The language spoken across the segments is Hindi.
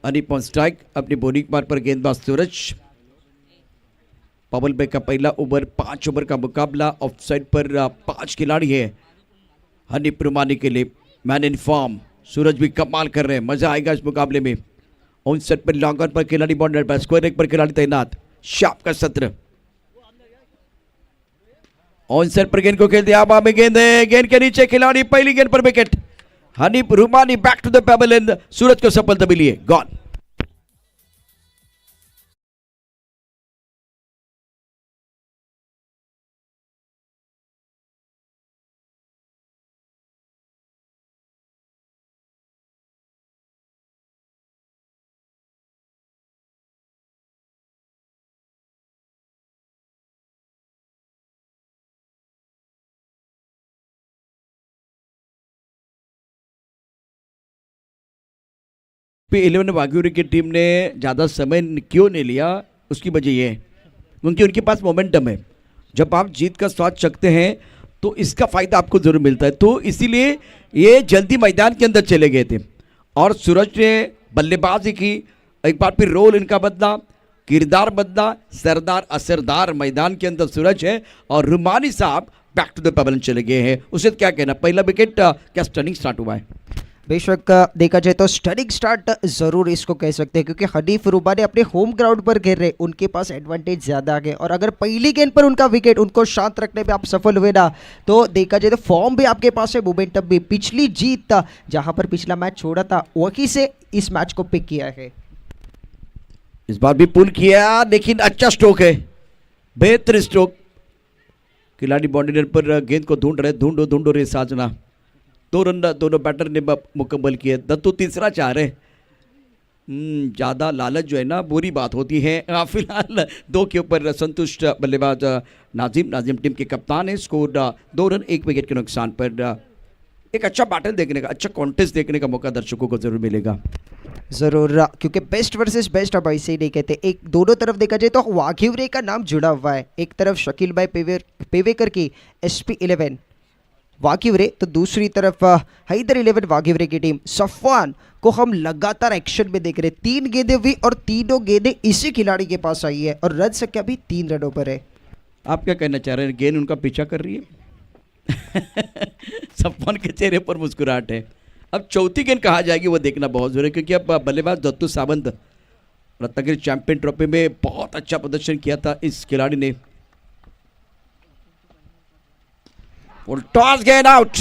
अनिप ऑन स्ट्राइक, अपनी बॉलिंग मार पर गेंदबाज सूरज। पावर प्ले का पहला ओवर, 5 ओवर का मुकाबला। ऑफ साइड पर 5 खिलाड़ी है हनीफ रुमानी के लिए। मैन इन फॉर्म, सूरज भी कमाल कर रहे हैं, मजा आएगा इस मुकाबले में। ऑन सेट पर लॉन्ग ऑन पर खिलाड़ी बॉर्डर पर, स्क्वायर एक पर खिलाड़ी तैनात। शार्प का सत्र, ऑन सेट पर गेंद को खेल दिया, हवा में गेंद है, गेंद के नीचे खिलाड़ी, पहली गेंद पर wicket. Hanif Rumani back to the pavilion and Suraj को सफलता मिली है, गॉन। P11 वाग्यूरी की टीम ने ज़्यादा समय क्यों नहीं लिया, उसकी वजह ये है क्योंकि उनके पास मोमेंटम है। जब आप जीत का स्वाद चखते हैं तो इसका फ़ायदा आपको ज़रूर मिलता है, तो इसीलिए ये जल्दी मैदान के अंदर चले गए थे। और सूरज ने बल्लेबाजी की, एक बार फिर रोल इनका बदला, किरदार बदला, सरदार असरदार मैदान के अंदर सूरज है और रुमानी साहब बैक टू द पेबल चले गए हैं। उसे क्या कहना, पहला विकेट क्या स्टनिंग स्टार्ट हुआ है? बेशक देखा जाए तो स्टनिंग स्टार्ट जरूर इसको कह सकते हैं, क्योंकि हनीफ रुमानी अपने होम ग्राउंड पर खेल रहे, उनके पास एडवांटेज ज़्यादा आ गए। और अगर पहली गेंद पर उनका विकेट, उनको शांत रखने में आप सफल हुए ना, तो देखा जाए तो फॉर्म भी आपके पास है, मोमेंटम भी। पिछली जीत जहां पर पिछला मैच छोड़ा था वहीं से इस मैच को पिक किया है। इस बार भी पुल किया, लेकिन अच्छा स्ट्रोक है, बेहतर स्ट्रोक। खिलाड़ी बाउंड्री पर गेंद को ढूंढो रे साजना। 2 रन दोनों बैटर ने मुकम्मल किए। दत्तू तीसरा चाह रहे, ज़्यादा लालच जो है ना बुरी बात होती है। फिलहाल 2 के ऊपर संतुष्ट बल्लेबाज नाजिम टीम के कप्तान है। स्कोर 2 रन 1 विकेट के नुकसान पर। एक अच्छा बैटल देखने का, अच्छा कॉन्टेस्ट देखने का मौका दर्शकों को जरूर मिलेगा। जरूर, क्योंकि बेस्ट वर्सेस बेस्ट अब ऐसे ही नहीं कहते। एक दोनों तरफ देखा जाए तो वाघिवरे का नाम जुड़ा हुआ है, एक तरफ शकील भाई पेवेकर की SP11 वाघिवरे, तो दूसरी तरफ हैदर 11 वाघिवरे की टीम। सफवान को हम लगातार एक्शन में देख रहे, 3 गेंदें हुई और तीनों गेंदें इसी खिलाड़ी के पास आई है और रन संख्या भी 3 रनों पर है। आप क्या कहना चाह रहे हैं, गेंद उनका पीछा कर रही है? सफवान के चेहरे पर मुस्कुराहट है। अब चौथी गेंद कहाँ जाएगी वो देखना बहुत जरूरी है, क्योंकि अब बल्लेबाज दत्तू सावंत रत्नागिरी चैंपियन ट्रॉफी में बहुत अच्छा प्रदर्शन किया था इस खिलाड़ी ने। टॉस गेंद आउट।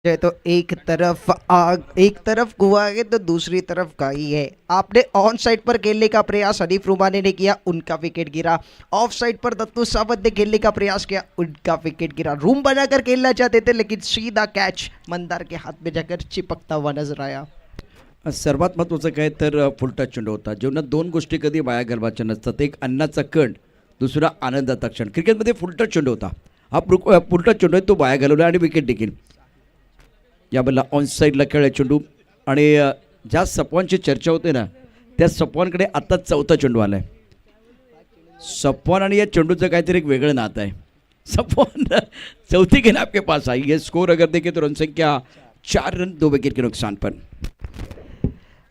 तो एक तरफ कुआं है तो दूसरी तरफ गाई है। आपने ऑन साइड पर खेलने का प्रयास हनीफ रुमानी ने किया, उनका विकेट गिरा। ऑफ साइड पर दत्तू सावंत ने खेलने का प्रयास किया, उनका विकेट गिरा। रूम बनाकर खेलना चाहते थे, लेकिन सीधा कैच मंदार के हाथ में जाकर चिपकता हुआ नजर आया। सर्वात महत्त्वाचं काय तर फुलटा चेंडू होता। जीवनात 2 गोष्टी कधी वाया घालवायच्या नसतात, एक अन्नाचा कण, दुसरा आनंदाचा क्षण। क्रिकेटमध्ये फुलटा चेंडू होता, हा फुलटा चेंडू आहे तो वाया घालवला आणि विकेट देखील। या बल्ला ऑन साईडला खेळला चेंडू आणि ज्या सपवानची चर्चा होते ना, त्या सपवानकडे आता 4था चेंडू आला आहे। सपवान आणि या चेंडूचं काहीतरी एक वेगळं नातं आहे। सपवान 4थी गेंद आपके पास आई है। स्कोर अगर देखें तो रन संख्या 4 रन 2 विकेट के नुकसान पर।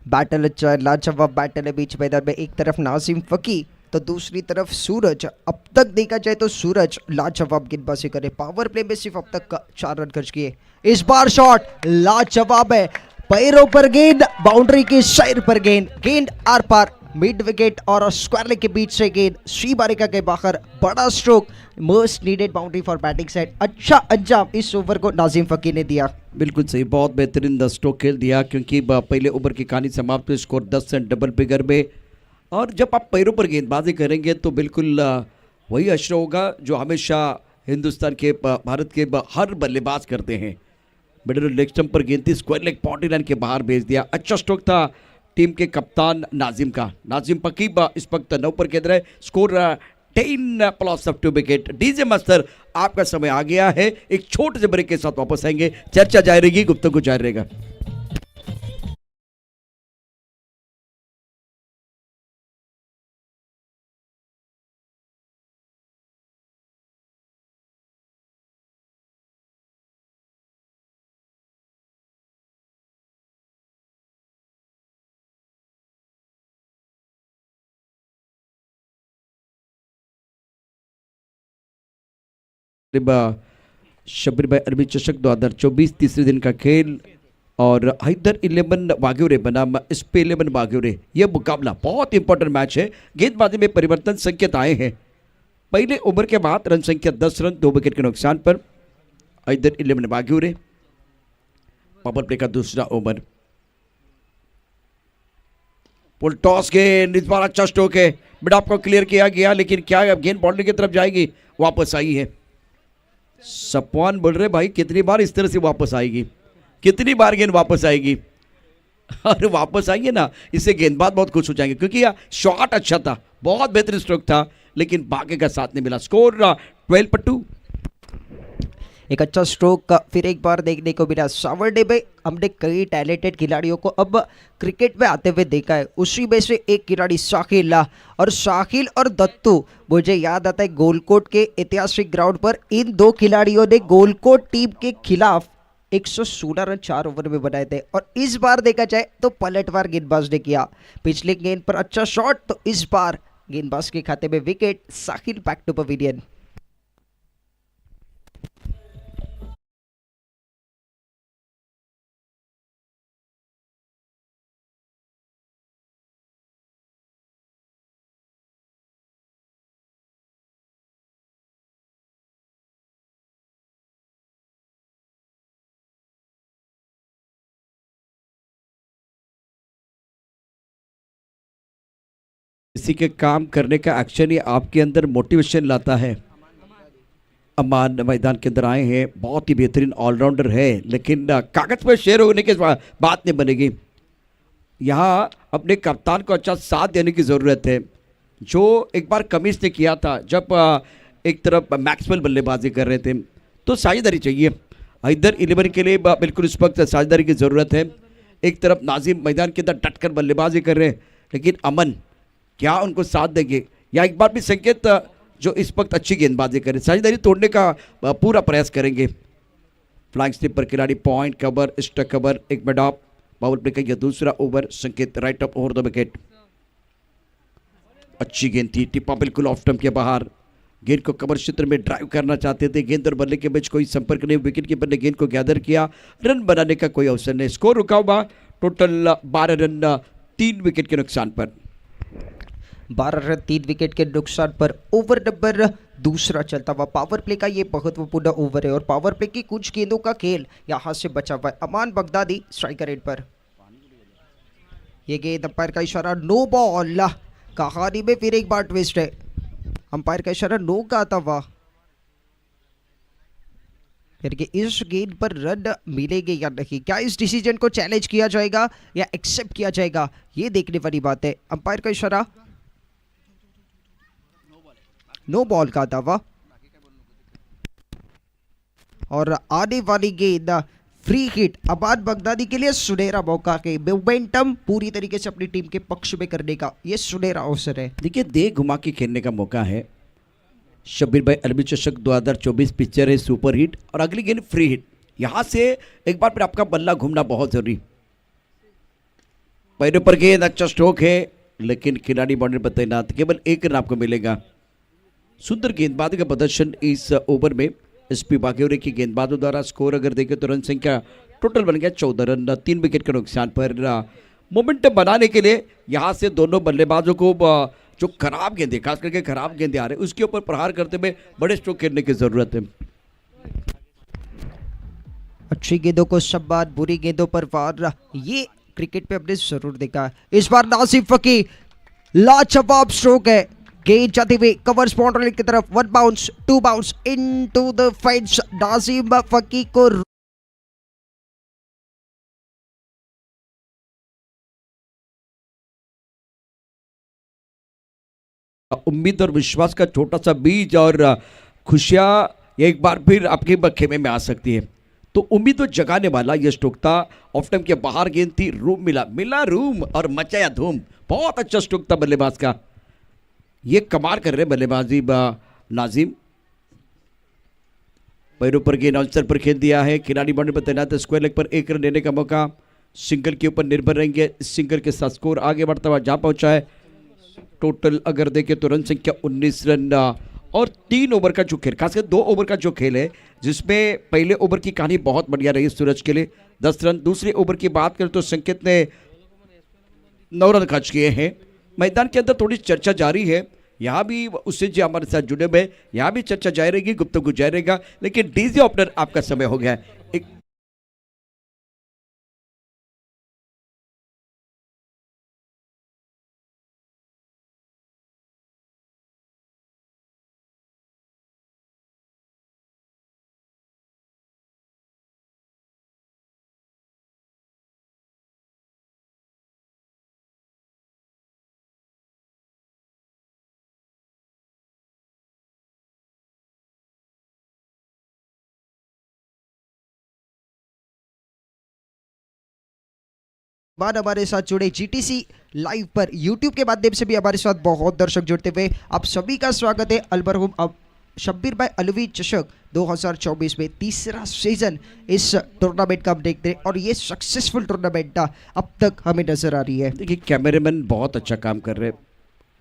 बैटल लाजवाब बैटल है बीच मैदान में, एक तरफ नाजिम फकी तो दूसरी तरफ सूरज। अब तक देखा जाए तो सूरज लाजवाब गेंदबाजी करे, पावर प्ले में सिर्फ अब तक 4 रन खर्च किए। इस बार शॉट लाजवाब है, पैरों पर गेंद, बाउंड्री की सैर पर गेंद, गेंद आर पार मिड विकेट और स्क्वायर लेग के बीच से गेंद श्रीबारिका के बाहर, बड़ा stroke, most needed boundary for batting side. अच्छा अंजाम इस ओवर को नाजिम फकीर ने दिया। बिल्कुल सही, बहुत बेहतरीन स्ट्रोक खेल दिया क्योंकि पहले ओवर की कहानी समाप्त हुई स्कोर 10 रन डबल फिगर में। और जब आप पैरों पर गेंदबाजी करेंगे तो बिल्कुल वही असर होगा जो हमेशा हिंदुस्तान के भारत के हर बल्लेबाज करते हैं। मिडिल लेग स्टंप पर गेंद थी, स्क्वायर लेग बाउंड्री लाइन के बाहर भेज दिया। अच्छा स्ट्रोक था टीम के कप्तान नाजिम का। नाजिम फकीर इस वक्त 9 पर खेल रहे, score 10 plus of 2 wicket. DJ master आपका समय आ गया है, एक छोटे से ब्रेक के साथ वापस आएंगे, चर्चा जारी रहेगी, गुफ्तगू जारी रहेगा। शब्बीर भाई अरबी चषक 2024 तीसरे दिन का खेल और हैदर 11 वाग्योरे बनाम SP 11 वाग्योरे, यह मुकाबला बहुत इंपॉर्टेंट मैच है। गेंदबाजी में परिवर्तन संकेत आए हैं। पहले ओवर के बाद रन संख्या 10 रन 2 विकेट के नुकसान पर हैदर 11 वाग्योरे। पावर प्ले का दूसरा ओवर, फुल टॉस गेंद, इस बार अच्छा स्ट्रोक है, मिड ऑफ को क्लियर किया गया लेकिन क्या गेंद बाउंड्री की तरफ जाएगी, वापस आई है। सपवान बोल रहे भाई कितनी बार इस तरह से वापस आएगी, कितनी बार गेंद वापस आएगी। और वापस आएंगे ना, इससे गेंदबाज बहुत खुश हो जाएंगे क्योंकि यह शॉट अच्छा था, बहुत बेहतरीन स्ट्रोक था लेकिन बाकी का साथ नहीं मिला। स्कोर 12 पर 2। एक अच्छा स्ट्रोक का फिर एक बार देखने को मिला। सावरडे में हमने कई टैलेंटेड खिलाड़ियों को अब क्रिकेट में आते हुए देखा है, उसी में से एक खिलाड़ी शाकिल, और शाकिल और दत्तू, मुझे याद आता है गोलकोट के ऐतिहासिक ग्राउंड पर इन दो खिलाड़ियों ने गोलकोट टीम के खिलाफ 116 रन 4 ओवर में बनाए थे। और इस बार देखा जाए तो पलटवार गेंदबाज ने किया, पिछले गेंद पर अच्छा शॉट, तो इस बार गेंदबाज के खाते में wicket. Shakil back to pavilion. किसी के काम करने का एक्शन ही आपके अंदर मोटिवेशन लाता है। अमान मैदान के अंदर आए हैं, बहुत ही बेहतरीन ऑलराउंडर है लेकिन कागज पर शेर होने के बात नहीं बनेगी। यहाँ अपने कप्तान को अच्छा साथ देने की ज़रूरत है, जो एक बार कमिंस ने किया था जब एक तरफ मैक्सवेल बल्लेबाजी कर रहे थे, तो साझेदारी चाहिए। हैदर 11 के लिए बिल्कुल इस वक्त साझेदारी की ज़रूरत है। एक तरफ नाजिम मैदान के अंदर डटकर बल्लेबाजी कर रहे हैं लेकिन अमन क्या उनको साथ देंगे, या एक बार भी संकेत जो इस वक्त अच्छी गेंदबाजी करें, साझेदारी तोड़ने का पूरा प्रयास करेंगे। फ्लाइंग स्लिप पर खिलाड़ी पॉइंट कवर, स्टक कवर, एक मिड ऑफ। पावर प्ले का यह दूसरा ओवर, संकेत right up over the wicket. अच्छी गेंद थी, टिप्पा बिल्कुल ऑफ स्टंप के बाहर, गेंद को कवर क्षेत्र में ड्राइव करना चाहते थे, गेंद और बल्ले के बीच कोई संपर्क नहीं, विकेट कीपर ने गेंद को गैदर किया, रन बनाने का कोई अवसर नहीं। स्कोर रुका हुआ, टोटल 12 रन 3 विकेट के नुकसान पर। 12 रन 3 विकेट के नुकसान पर ओवर नंबर दूसरा चलता हुआ। पावर प्ले का ये महत्वपूर्ण ओवर है और पावर प्ले की कुछ गेंदों का खेल यहाँ से बचा हुआ है। अमान बगदादी स्ट्राइकर एंड पर, ये गेंद अंपायर का इशारा नो बॉल। कहानी में फिर एक बार ट्विस्ट है, अंपायर का इशारा नो का आता हुआ, फिर कि इस गेंद पर रन मिलेंगे या नहीं, क्या इस डिसीजन को चैलेंज किया जाएगा या एक्सेप्ट किया जाएगा, ये देखने वाली बात है। अंपायर का इशारा नो बॉल का दावा और आने वाली गेंद फ्री हिट अबाद बगदादी के लिए सुनहरा मौका के मोमेंटम पूरी तरीके से अपनी टीम के पक्ष में करने का ये सुनहरा अवसर है। देखिए दे घुमा के खेलने का मौका है। शब्बीर भाई अरबी चषक 2024 पिक्चर है सुपर हिट और अगली गेंद फ्री हिट। यहां से एक बार फिर आपका बल्ला घूमना बहुत जरूरी। पैरों पर गेंद, अच्छा स्ट्रोक है लेकिन खिलाड़ी बाउंड्री पर तैनात, केवल 1 रन आपको मिलेगा। सुंदर गेंदबाजी का प्रदर्शन इस ओवर में SP वाग्योरे की गेंदबाजों द्वारा। स्कोर अगर देखें तो रन संख्या टोटल बन गया 14 रन 3 विकेट के नुकसान पर। मोमेंटम बनाने के लिए यहाँ से दोनों बल्लेबाजों को जो खराब गेंदे, खास करके खराब गेंदे आ रहे हैं उसके ऊपर प्रहार करते हुए बड़े स्ट्रोक खेलने की जरूरत है। अच्छी गेंदों को शब्बाद, बुरी गेंदों पर वार, ये क्रिकेट पे अपने जरूर देखा है। इस बार नासिफ फकी लाजवाब स्ट्रोक है, गेंद जाते हुए कवर बाउंड्री की तरफ, 1 bounce 2 bounce into the fence. Nasif Faki को उम्मीद और विश्वास का छोटा सा बीज और खुशियां एक बार फिर आपके खेमे में आ सकती है। तो उम्मीद तो जगाने वाला ये स्ट्रोक था। ऑफ टाइम के बाहर गेंद थी, रूम मिला रूम और मचाया धूम। बहुत अच्छा स्ट्रोक था बल्लेबाज का, ये कमाल कर रहे बल्लेबाजी नाजिम। पैरों पर गेंद आंसर पर खेल दिया है, खिलाड़ी बाउंड्री पर तैनात है। स्क्वायर लेग पर 1 रन लेने का मौका, सिंगल के ऊपर निर्भर रहेंगे। सिंगल के साथ स्कोर आगे बढ़ता हुआ जा पहुंचा है। टोटल अगर देखें तो रन संख्या 19 रन और 3 ओवर का जो खेल, खासकर 2 ओवर का जो खेल है जिसमें पहले ओवर की कहानी बहुत बढ़िया रही सूरज के लिए, 10 रन। दूसरे ओवर की बात करें तो संकेत ने 9 रन खर्च किए हैं। मैदान के अंदर थोड़ी चर्चा जारी है, यहाँ भी उससे जो हमारे साथ जुड़े हुए यहाँ भी चर्चा जारी रहेगी, गुफ्तगू जारी रहेगा। लेकिन डीजे ओपनर आपका समय हो गया है। एक बाद हमारे साथ जुड़े जीटीसी लाइव पर यूट्यूब के माध्यम से भी हमारे साथ बहुत दर्शक जुड़ते हुए आप सभी का स्वागत है। अलमरहूम अब शब्बीर भाई अलवी चषक 2024 में तीसरा सीजन इस टूर्नामेंट का हम देखते हैं और ये सक्सेसफुल टूर्नामेंट अब तक हमें नजर आ रही है। देखिए कैमरामैन बहुत अच्छा काम कर रहे हैं,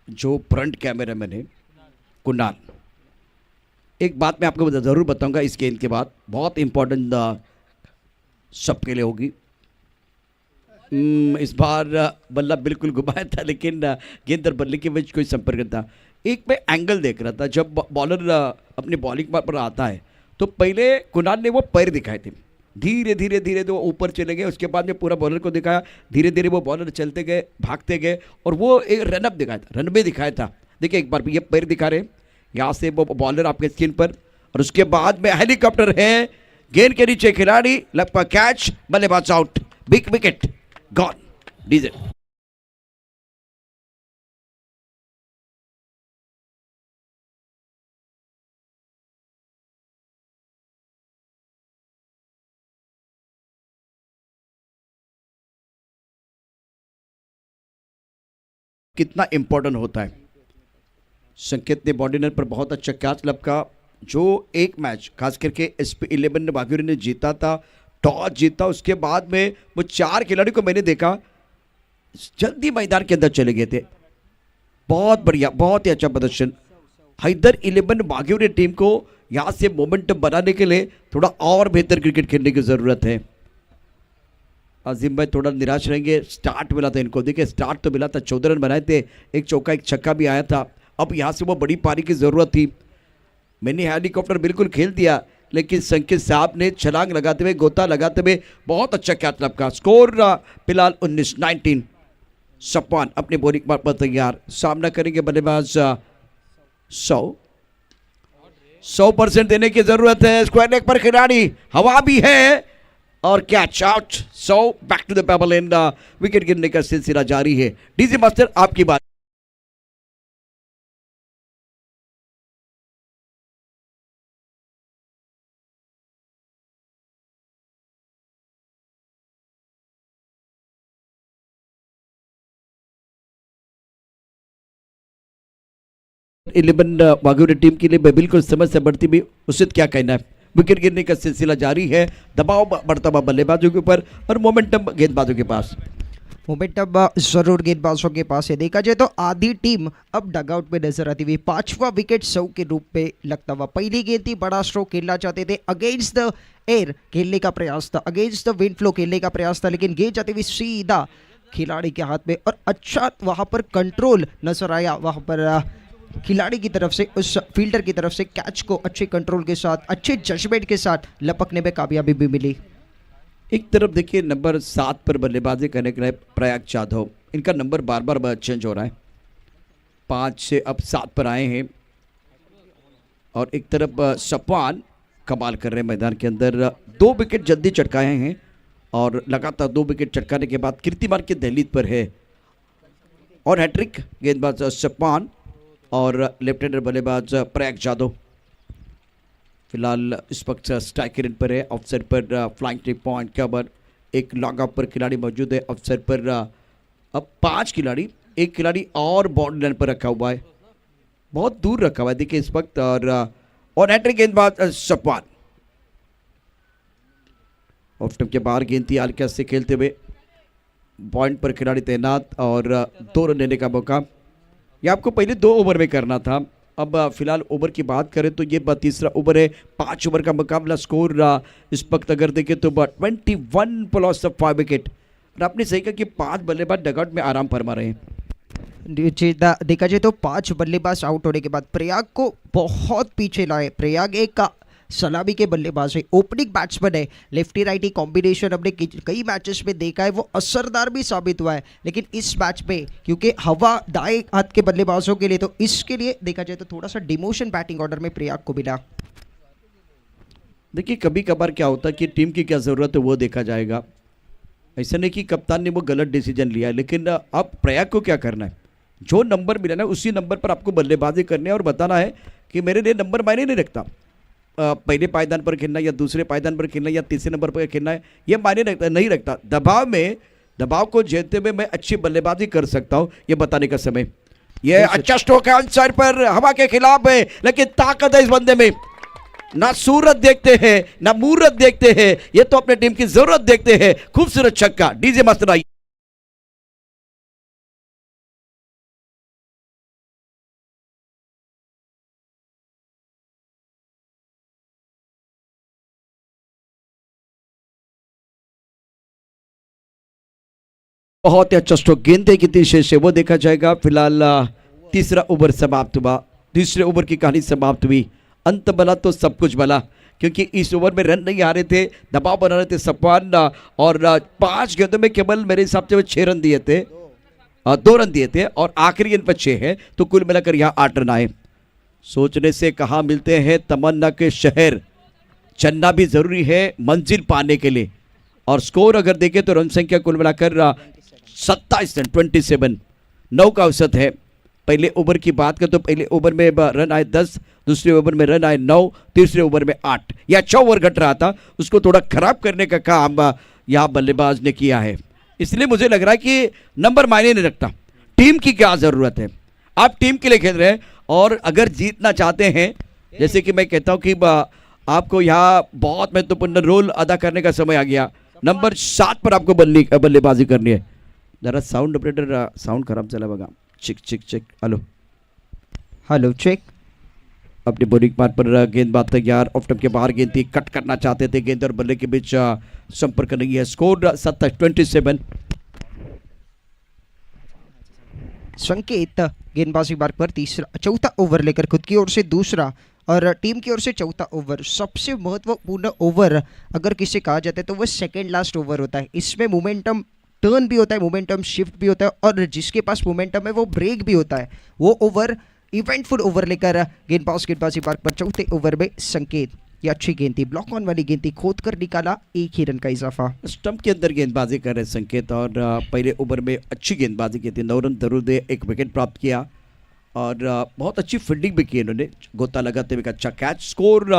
जो फ्रंट कैमरामैन है कुणाल। एक बात मैं आपको ज़रूर बताऊंगा इस गेंद के बाद, बहुत इंपॉर्टेंट सबके लिए होगी। इस बार बल्ला बिल्कुल घुमाया था लेकिन गेंद और बल्ले के बीच कोई संपर्क था। एक मैं एंगल देख रहा था, जब बॉलर अपनी बॉलिंग पर आता है तो पहले कुणाल ने वो पैर दिखाए थे, धीरे धीरे धीरे तो ऊपर चले गए। उसके बाद में पूरा बॉलर को दिखाया, धीरे धीरे वो बॉलर चलते गए, भागते गए और वो एक रनअप दिखाया था, रनवे दिखाया था। देखिए एक बार भी ये पैर दिखा रहे हैं, यहाँ से वो बॉलर आपके स्क्रीन पर, और उसके बाद में हेलीकॉप्टर है, गेंद के नीचे खिलाड़ी, लेफ्ट पर कैच, बल्लेबाज out, big wicket gone. DJ कितना इंपॉर्टेंट होता है। संकेत ने बॉडीनर पर बहुत अच्छा कैच लपका, जो एक मैच खास करके SP11 ने वाघुरे ने जीता था, टॉस जीता। उसके बाद में वो 4 खिलाड़ी को मैंने देखा जल्दी मैदान के अंदर चले गए थे। बहुत बढ़िया, बहुत ही अच्छा प्रदर्शन। हैदर 11 वाघुरे टीम को यहाँ से मोमेंटम बनाने के लिए थोड़ा और बेहतर क्रिकेट खेलने की ज़रूरत है। अजीम भाई थोड़ा निराश रहेंगे, स्टार्ट मिला था इनको, देखिए स्टार्ट तो मिला था, 14 रन बनाए थे, एक चौका एक छक्का भी आया था। अब यहाँ से वो बड़ी पारी की ज़रूरत थी। मैंने हेलीकॉप्टर बिल्कुल खेल दिया, लेकिन संकेत साहब ने छलांग लगाते हुए, गोता लगाते हुए बहुत अच्छा कैच लपका। स्कोर फिलहाल 19-19। सफवान अपने बॉलिंग पर तैयार, सामना करेंगे बल्लेबाज 100% देने की जरूरत है। स्क्वायर लेग पर खिलाड़ी, हवा भी है और catch out. 100 back to the pavilion and wicket गिरने का सिलसिला जारी है। डीजे मास्टर आपकी बात। इलेवन वाघुरे टीम के लिए बिल्कुल समस्या बढ़ती हुई, उससे क्या कहना है। विकेट गिरने का सिलसिला जारी है, दबाव बढ़ता हुआ बल्लेबाजों के ऊपर और मोमेंटम गेंदबाजों के पास। मोमेंटम जरूर गेंदबाजों के पास है। देखा जाए तो आधी टीम अब डगआउट में नजर आती हुई, 5वां विकेट 100 के रूप में लगता हुआ। पहली गेंद थी, बड़ा स्ट्रोक खेलना चाहते थे, अगेंस्ट द एयर खेलने का प्रयास था, अगेंस्ट द विंड फ्लो खेलने का प्रयास था, लेकिन गेंद जाती हुई सीधा खिलाड़ी के हाथ में, और अच्छा वहाँ पर कंट्रोल नजर आया वहाँ पर खिलाड़ी की तरफ से, उस फील्डर की तरफ से कैच को अच्छे कंट्रोल के साथ, अच्छे जजमेंट के साथ लपकने में कामयाबी भी मिली। एक तरफ देखिए नंबर 7 पर बल्लेबाजी करने के लिए प्रयाग जाधव, इनका नंबर बार बार चेंज हो रहा है, 5 से अब 7 पर आए हैं। और एक तरफ सफवान कमाल कर रहे हैं मैदान के अंदर, 2 विकेट जल्दी चटकाए हैं और लगातार 2 विकेट चटकाने के बाद कीर्तिमान की दहलीज पर है। और हैट्रिक गेंदबाज सफवान और लेफ्ट हैंडर बल्लेबाज प्रयाग जाधव। फिलहाल इस वक्त स्ट्राइकर इन पर है, ऑफसाइड पर फ्लाइंग 3 पॉइंट कवर, एक लॉन्ग ऑफ पर खिलाड़ी मौजूद है। ऑफसाइड पर अब 5 खिलाड़ी, एक खिलाड़ी और बाउंड्री लाइन पर रखा हुआ है, बहुत दूर रखा हुआ है देखिए इस वक्त। और हैट्रिक गेंदबाज सफवान, ऑफ स्टंप के बाहर गेंद थी, हल्के से खेलते हुए पॉइंट पर खिलाड़ी तैनात और 2 रन लेने का मौका। ये आपको पहले 2 ओवर में करना था, अब फिलहाल ओवर की बात करें तो ये तीसरा ओवर है, 5 ओवर का मुकाबला। स्कोर इस वक्त अगर देखें तो 21 प्लस 5 विकेट। और आपने सही कहा कि 5 बल्लेबाज डगआउट में आराम फरमा रहे हैं। देखा जाए तो 5 बल्लेबाज आउट होने के बाद प्रयाग को बहुत पीछे लाए। प्रयाग एक का सलामी के बल्लेबाज है, ओपनिंग बैट्समैन है, लेफ्टी राइटी कॉम्बिनेशन हमने कई मैचेस में देखा है, वो असरदार भी साबित हुआ है। लेकिन इस मैच में क्योंकि हवा दाएं हाथ के बल्लेबाजों के लिए, तो इसके लिए देखा जाए तो थोड़ा सा डिमोशन बैटिंग ऑर्डर में प्रयाग को मिला। देखिए कभी कभार क्या होता है कि टीम की क्या ज़रूरत है वो देखा जाएगा, ऐसा नहीं कि कप्तान ने वो गलत डिसीजन लिया है। लेकिन अब प्रयाग को क्या करना है, जो नंबर मिला ना उसी नंबर पर आपको बल्लेबाजी करनी है और बताना है कि मेरे लिए नंबर मायने नहीं रखता, पहले पायदान पर खेलना या दूसरे पायदान पर खेलना या तीसरे नंबर पर खेलना है, ये मायने नहीं रखता। दबाव को झेलते हुए मैं अच्छी बल्लेबाजी कर सकता हूँ, ये बताने का समय। ये अच्छा स्ट्रोक है, आउटसाइड पर हवा के खिलाफ है, लेकिन ताकत है इस बंदे में। ना सूरत देखते हैं ना मूरत देखते हैं, ये तो अपने टीम की जरूरत देखते हैं। खूबसूरत छक्का, डीजे मास्टर आई। बहुत ही अच्छा स्ट्रोक, गेंदे कितनी शेष है वो देखा जाएगा। फिलहाल तीसरा ओवर समाप्त हुआ, तीसरे ओवर की कहानी समाप्त हुई। अंत बना तो सब कुछ बना, क्योंकि इस ओवर में रन नहीं आ रहे थे, दबाव बना रहे थे सफवान, और 5 गेंदों में केवल मेरे हिसाब से वो 6 रन दिए थे, 2 रन दिए थे और आखिरी गेंद पर 6 है, तो कुल मिलाकर यहाँ 8 रन आए। सोचने से कहाँ मिलते हैं तमन्ना के शहर, चलना भी जरूरी है मंजिल पाने के लिए। और स्कोर अगर देखें तो रन संख्या कुल मिलाकर 27 रन, 27, 9 का औसत है। पहले ओवर की बात करें तो पहले ओवर में रन आए 10, दूसरे ओवर में रन आए 9, तीसरे ओवर में 8। यह अच्छा ओवर घट रहा था, उसको थोड़ा खराब करने का काम यहाँ बल्लेबाज ने किया है। इसलिए मुझे लग रहा है कि नंबर मायने नहीं रखता, टीम की क्या ज़रूरत है। आप टीम के लिए खेल रहे हैं और अगर जीतना चाहते हैं, जैसे कि मैं कहता हूँ कि आपको यहाँ बहुत महत्वपूर्ण रोल अदा करने का समय आ गया। नंबर 7 पर आपको बल्लेबाजी करनी है। जरा साउंड ऑपरेटर, साउंड खराब चला बघा, चिक चिक चिक, हेलो चेक। अपने बॉलिंग पार्ट पर गेंदबाज तैयार, ऑफ स्टंप के बाहर गेंद थी, कट करना चाहते थे, गेंद और बल्ले के बीच संपर्क नहीं है। स्कोर 27। संकेत गेंदबाजी मार्ग पर चौथा ओवर लेकर खुद की ओर से दूसरा और टीम की ओर से चौथा ओवर। सबसे महत्वपूर्ण ओवर अगर किसे कहा जाता है तो वो सेकेंड लास्ट ओवर होता है। इसमें मोमेंटम टर्न भी होता है, मोमेंटम शिफ्ट भी होता है, और जिसके पास मोमेंटम है वो ब्रेक भी होता है। वो ओवर इवेंटफुल ओवर लेकर गेंदबाजी मार्ग पर चौथे ओवर में संकेत, ये अच्छी गेंद थी, ब्लॉक ऑन वाली गेंद थी, खोद कर निकाला, 1 ही रन का इजाफा। स्टंप के अंदर गेंदबाजी कर रहे संकेत, और पहले ओवर में अच्छी गेंदबाजी की थी, 9 रन जरूर दे, 1 विकेट प्राप्त किया और बहुत अच्छी फील्डिंग भी की इन्होंने, गोता लगाते हुए अच्छा कैच। Score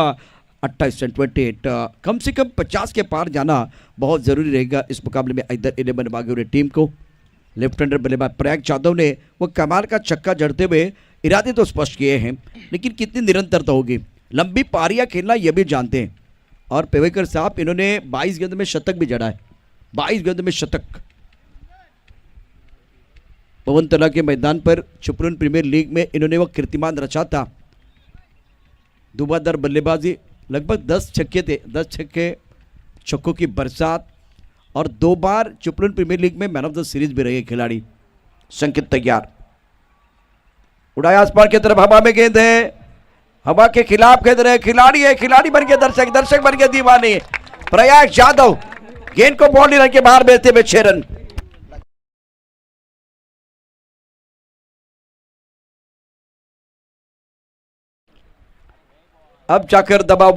28 run, 28। कम से कम 50 के पार जाना बहुत ज़रूरी रहेगा इस मुकाबले में इधर 11 वाघिवरे टीम को। लेफ्ट हैंडर बल्लेबाज प्रयाग जाधव ने वो कमाल का छक्का जड़ते हुए इरादे तो स्पष्ट किए हैं, लेकिन कितनी निरंतरता होगी, लंबी पारियां खेलना ये भी जानते हैं। और पेवेकर साहब, इन्होंने 22 गेंद में शतक भी जड़ा है, 22 गेंद में शतक। पवन तला के मैदान पर चिपळूण प्रीमियर लीग में इन्होंने वो कीर्तिमान रचा था। धुआंधार बल्लेबाजी, लगभग 10 छक्के थे, 10 छक्के, छक्कों की बरसात और 2 बार चिपळूण प्रीमियर लीग में मैन ऑफ द सीरीज भी रहे खिलाड़ी। संकेत तैयार, उड़ाया आसमान की तरफ, हवा में गेंद है, हवा के खिलाफ खेल रहे खिलाड़ी है, खिलाड़ी बन के दर्शक, दर्शक बन के दीवाने। प्रयाग यादव गेंद को बाउंड्री लाइन के बाहर भेजते हुए 6 रन। अब जाकर दबाव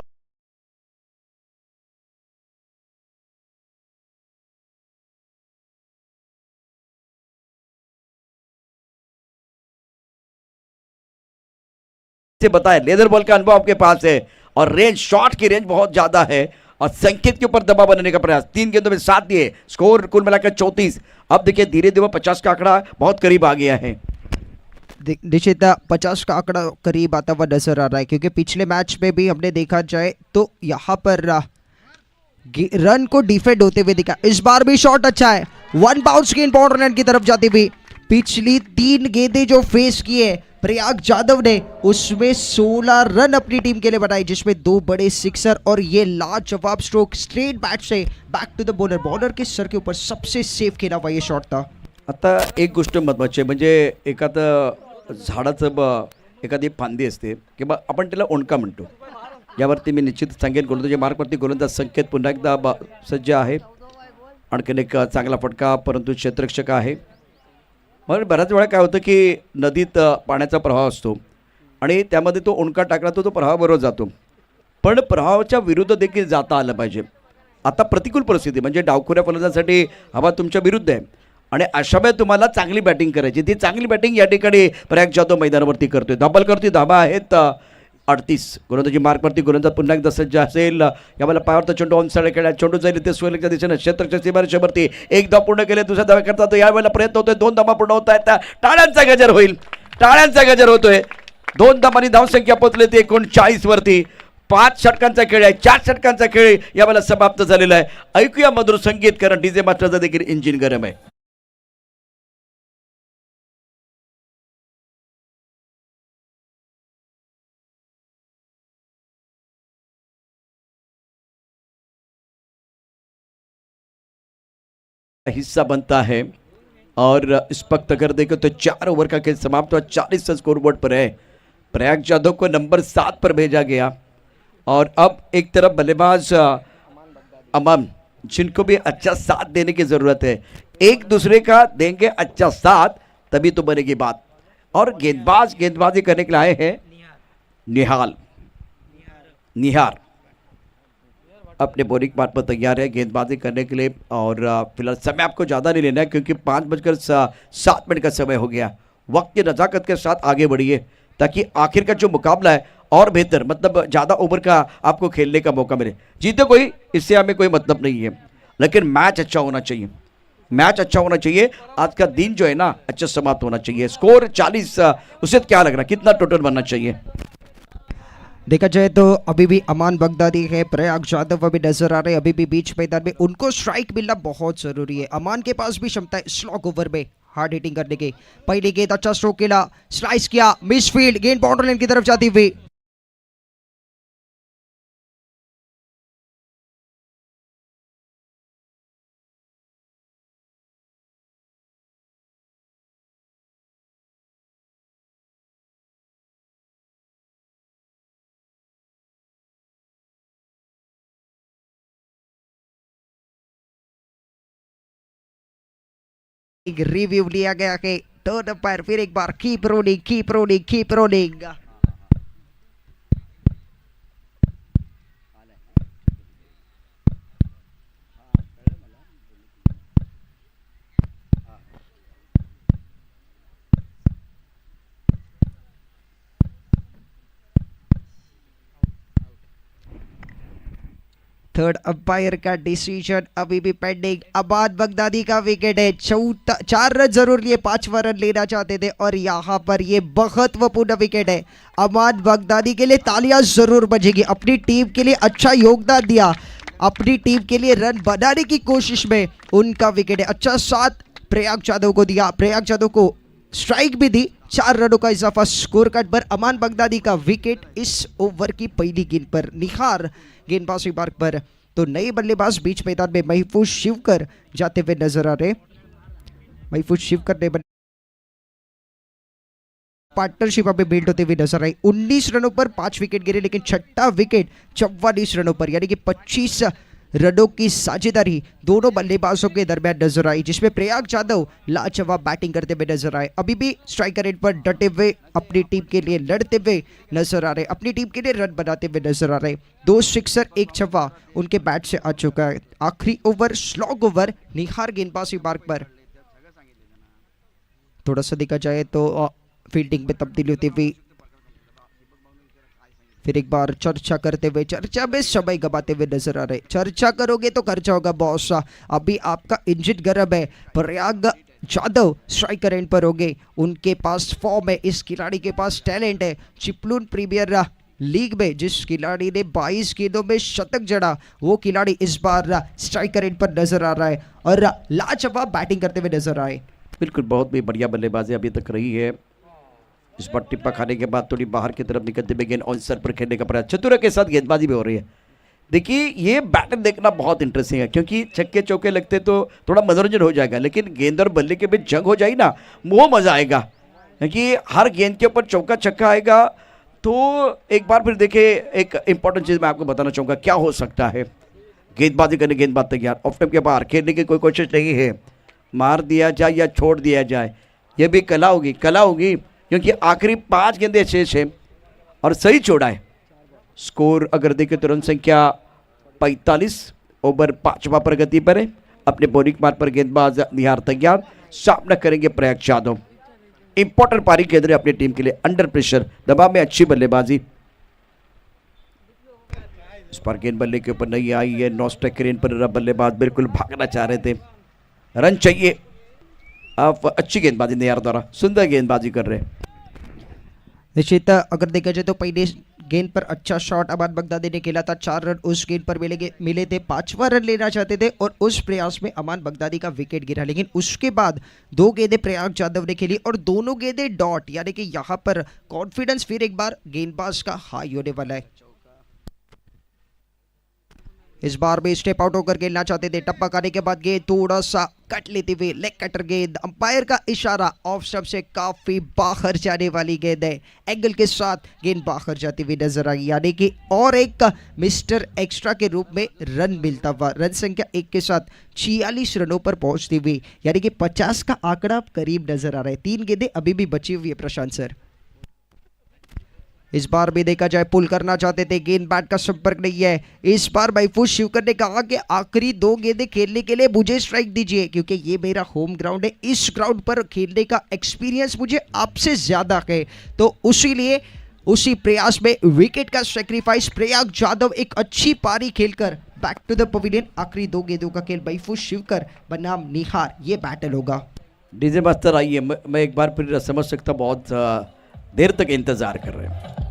से बताए, लेदर बॉल का अनुभव आपके पास है और रेंज, शॉट की रेंज बहुत ज्यादा है और संकेत के ऊपर दबाव बनाने का प्रयास। 3 गेंदों में 7 दिए, स्कोर कुल मिलाकर 34। अब देखिए धीरे धीरे 50 का आंकड़ा बहुत करीब आ गया है। निश्चित 50 का आंकड़ा करीब आता हुआ नजर आ रहा है, क्योंकि पिछले मैच में भी हमने देखा जाए तो यहाँ पर रन को डिफेंड होते हुए दिखा। इस बार भी शॉट अच्छा है, 1 बाउंस गेंद बाउंड्री लाइन की तरफ जाती हुई। पिछली 3 गेंदें जो फेस किए प्रयाग यादव ने, उसमें 16 रन अपनी टीम के लिए बनाए, जिसमें 2 बड़े सिक्सर और ये लाजवाब स्ट्रोक स्ट्रेट बैट से back to the bowler, bowler के सर के ऊपर सबसे सेफ खेला हुआ ये शॉट था। आता एक गोष्ट महत्त्वाची आहे, म्हणजे एखादं झाडाचं एखादी फांदी असते किंवा आपण त्याला ओंडका म्हणतो, यावरती मी निश्चित सांगेन गोलंदाजी मार्कवरती गोलंदाज संकेत पुन्हा एकदा सज्ज आहे। आणखीन एक चांगला फटका, परंतु क्षेत्ररक्षक आहे। मग बऱ्याच वेळा काय होतं की नदीत पाण्याचा प्रवाह असतो आणि त्यामध्ये तो ओंडका टाकला तो प्रवाहाबरोबर जातो, पण प्रवाहाच्या विरुद्ध देखील जाता आलं पाहिजे। आता प्रतिकूल परिस्थिती म्हणजे डावखुऱ्या फलंदाजासाठी हवा तुमच्या विरुद्ध आहे आणि अशा वेळी तुम्हाला चांगली बॅटिंग करायची, ती चांगली बॅटिंग या ठिकाणी प्रयाग यादव मैदानावरती करतोय। धबल करतोय, धाबा आहेत 38। गोलंदाजी मार्कवरती गोलंदाज पुन्हा एकदा सज्ज असेल। यावेळेला पायावरचा चेंडू ऑन साइड खेळला, चेंडू जाईल इथे सोयलच्या दिशेने क्षेत्ररक्षक सीमारेषेवरती। 1 धाव पूर्ण केले, दुसऱ्या धावा करता तो यावेळेला प्रयत्न होतोय, 2 धावा पूर्ण होत आहेत, टाळ्यांचा गजर होईल, टाळ्यांचा गजर होतोय। 2 धावांनी धावसंख्या पोहोचली ती 39 वरती। 5 षटकांचा खेळ आहे, 4 षटकांचा खेळ यावेळेला समाप्त झालेला आहे। ऐकूया मधुर संगीत, कारण डीजे मास्टरचं देखील इंजिन गरम आहे। हिस्सा बनता है और इस वक्त अगर देखें तो 4 ओवर का खेल समाप्त हुआ, 40 स्कोर बोर्ड पर है। प्रयाग यादव को नंबर 7 पर भेजा गया और अब एक तरफ बल्लेबाज अमन, जिनको भी अच्छा साथ देने की ज़रूरत है, एक दूसरे का देंगे अच्छा साथ तभी तो बनेगी बात। और गेंदबाजी करने के लिए आए हैं निहार अपने बॉलिंग पार्ट पर तैयार है गेंदबाजी करने के लिए। और फिलहाल समय आपको ज़्यादा नहीं लेना है, क्योंकि 5:07 का समय हो गया। वक्त की नज़ाकत के साथ आगे बढ़िए ताकि आखिर का जो मुकाबला है और बेहतर, मतलब ज़्यादा ओवर का आपको खेलने का मौका मिले। जीते कोई, इससे हमें कोई मतलब नहीं है, लेकिन मैच अच्छा होना चाहिए, मैच अच्छा होना चाहिए। आज का दिन जो है ना अच्छा समाप्त होना चाहिए। स्कोर 40, उसे क्या लग रहा है कितना टोटल बनना चाहिए? देखा जाए तो अभी भी अमान बगदादी है, प्रयाग यादव अभी नजर आ रहे हैं, अभी भी बीच मैदान में, उनको स्ट्राइक मिलना बहुत जरूरी है। अमान के पास भी क्षमता है स्लॉग ओवर में हार्ड हिटिंग करने की। पहली गेंद अच्छा स्ट्रोक खेला, स्लाइस किया, मिस फील्ड, गेंद बाउंड्री लाइन की तरफ जाती हुई। एक रिव्यू लिया गया है, टर्न अंपायर फिर एक बार keep rolling, keep rolling, keep rolling. Third umpire का डिसीजन अभी भी पेंडिंग। अबाद बगदादी का विकेट है, 4 रन जरूर लिए, 5वां रन लेना चाहते थे और यहाँ पर ये महत्वपूर्ण विकेट है। अबाद बगदादी के लिए तालियां जरूर बजेगी, अपनी टीम के लिए अच्छा योगदान दिया, अपनी टीम के लिए रन बनाने की कोशिश में उनका विकेट है। अच्छा साथ प्रयाग यादव को दिया, प्रयाग यादव को स्ट्राइक भी दी, 4 रनों का इजाफा स्कोर कार्ड पर। अमान बगदादी का विकेट इस ओवर की पहली गेंद पर। निहार गेंदबाजी मार्ग पर तो नए बल्लेबाज बीच मैदान में महफूज शिवकर जाते हुए नजर आ रहे। महफूज शिवकर ने पार्टनरशिप अभी बिल्ड होते हुए नजर आई। 19 रनों पर 5 विकेट गिरे, लेकिन छठा विकेट 44 रनों पर, यानी कि 25 रनों की साझेदारी दोनों बल्लेबाजों के दरमियान नजर आई, जिसमें प्रयाग जाधव लाजवाब बैटिंग करते हुए नजर आए। अभी भी स्ट्राइकर एंड पर डटे हुए अपनी टीम के लिए लड़ते हुए नजर आ रहे, अपनी टीम के लिए रन बनाते हुए नजर आ रहे। 2 सिक्सर 1 छक्का उनके बैट से आ चुका है। आखिरी ओवर स्लॉग ओवर, निहार गेंदबाजी मार्ग पर। थोड़ा सा देखा जाए तो फील्डिंग में तब्दीली होती हुई, फिर एक बार चर्चा करते हुए, चर्चा में समय गवाते हुए नजर आ रहे। चर्चा करोगे तो खर्चा होगा बॉस। अभी आपका इंजन गर्म है। प्रयाग जाधव स्ट्राइकर एंड पर होंगे, उनके पास फॉर्म है, इस खिलाड़ी के पास टैलेंट है। चिपलून प्रीमियर लीग में जिस खिलाड़ी ने 22 गेंदों में शतक जड़ा, वो खिलाड़ी इस बार स्ट्राइकर एंड पर नजर आ रहा है और लाजवाब बैटिंग करते हुए नजर आए। बिल्कुल, बहुत भी बढ़िया बल्लेबाजी अभी तक रही है। इस बार टिप्पा खाने के बाद थोड़ी बाहर की तरफ निकलते हुए गेंद ऑन सर पर खेलने का प्रयास, चतुरा के साथ गेंदबाजी भी हो रही है। देखिए, ये बैटर देखना बहुत इंटरेस्टिंग है, क्योंकि छक्के चौके लगते तो थोड़ा मनोरंजन हो जाएगा, लेकिन गेंद और बल्ले के बीच जंग हो जाएगी ना, वो मजा आएगा। क्योंकि हर गेंद के ऊपर चौका छक्का आएगा। तो एक बार फिर देखिए, एक इंपॉर्टेंट चीज मैं आपको बताना चाहूंगा क्या हो सकता है। गेंदबाजी करने, गेंदबाज तैयार, ऑफ टाइम के बाहर खेलने की कोई कोशिश नहीं है। मार दिया जाए या छोड़ दिया जाए, ये भी कला होगी, कला होगी, क्योंकि आखिरी 5 गेंदें शेष है और सही छोड़ा है। स्कोर अगर देखें तो रन संख्या 45, ओवर 5वां प्रगति पर है। अपने बॉलिंग मार्ग पर गेंदबाज निहार तैयार, सामना करेंगे प्रयाग यादव। इंपॉर्टेंट पारी खेल रहे अपनी टीम के लिए, अंडर प्रेशर, दबाव में अच्छी बल्लेबाजी। इस पर गेंद बल्ले के ऊपर नहीं आई है। नॉन स्ट्राइक रेन पर बल्लेबाज बिल्कुल भागना चाह रहे थे, रन चाहिए। अब अच्छी गेंदबाजी निहार द्वारा, सुंदर गेंदबाजी कर रहे हैं। निश्चित अगर देखा जाए तो पहले गेंद पर अच्छा शॉट अमान बगदादी ने खेला था। 4 रन उस गेंद पर मिले थे। 5वां रन लेना चाहते थे और उस प्रयास में अमान बगदादी का विकेट गिरा, लेकिन उसके बाद 2 गेंदें प्रयाग जाधव ने खेली और दोनों गेंदें डॉट, यानी कि यहाँ पर कॉन्फिडेंस फिर एक बार गेंदबाज का हाई होने वाला है। इस बार भी स्टेप आउट होकर खेलना चाहते थे। टप्पा खाने के बाद गेंद थोड़ा सा कट लेते हुए, लेग कटर गेंद, अंपायर का इशारा, ऑफ स्टंप से काफी बाहर जाने वाली गेंद है। एंगल के साथ गेंद बाहर जाती हुई नजर आई, यानी कि और एक मिस्टर एक्स्ट्रा के रूप में रन मिलता हुआ। रन संख्या 1 के साथ 46 रनों पर पहुंचती हुई, यानी कि 50 का आंकड़ा करीब नजर आ रहा है। 3 गेंदें अभी भी बची हुई है प्रशांत सर। इस बार भी देखा जाए पुल करना चाहते थे, गेंद बैट का संपर्क नहीं है। इस बार महफूज शिवकर ने कहा कि आखिरी 2 गेंदें खेलने के लिए मुझे स्ट्राइक दीजिए, क्योंकि ये मेरा होम ग्राउंड है। इस ग्राउंड पर खेलने का एक्सपीरियंस मुझे आपसे ज्यादा है, तो उसीलिए उसी प्रयास में विकेट का सेक्रीफाइस प्रयाग जाधव एक अच्छी पारी खेलकर बैक टू द पवेलियन। आखिरी 2 गेंदों का खेल, महफूज शिवकर बनाम निहार, ये बैटल होगा। डीजे मास्टर आइए, मैं एक बार फिर समझ सकता, बहुत देर तक इंतजार कर रहे हैं।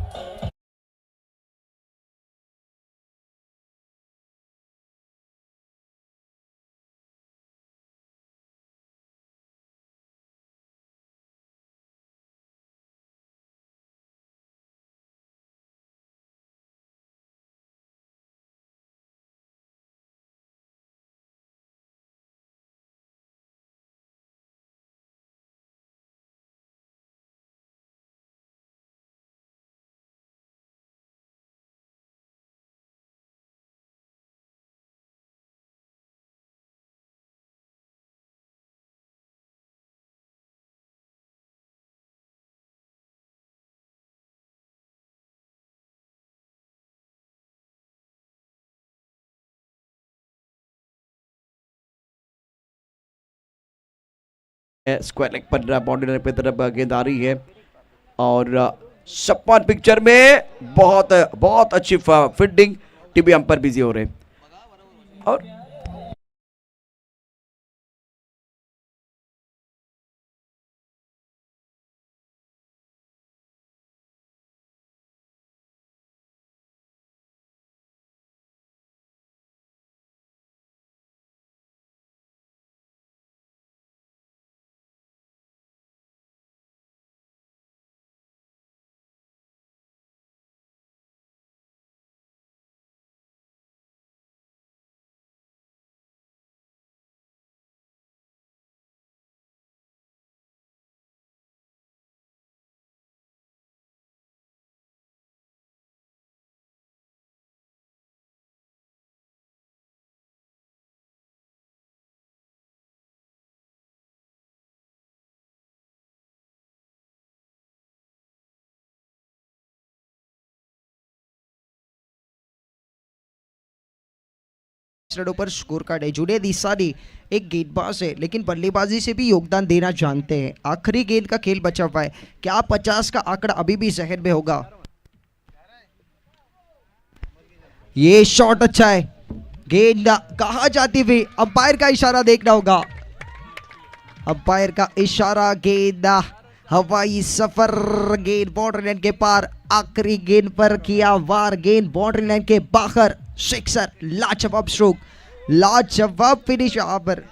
स्क्वायर लेग पर बाउंड्री पे तरफ गेंद आ रही है और सपन पिक्चर में बहुत बहुत अच्छी फील्डिंग, टीवी अंपायर बिजी हो रहे हैं और 5 रनों पर स्कोर कार्ड है। जुनेद ईसानी एक गेंदबाज है लेकिन बल्लेबाजी से भी योगदान देना जानते हैं। आखिरी गेंद का खेल बचा हुआ है, क्या 50 का आंकड़ा अभी भी जहन में होगा? ये शॉट अच्छा है, गेंद कहाँ जाती हुई, अंपायर का इशारा देखना होगा। अंपायर का इशारा, गेंद हवाई सफर, गेंद बाउंड्री लाइन के पार, आखिरी गेंद पर किया वार, गेंद बाउंड्री लाइन के बाहर, सिक्सर। लाजवाब स्ट्रोक, लाजवाब फिनिश यहाँ पर।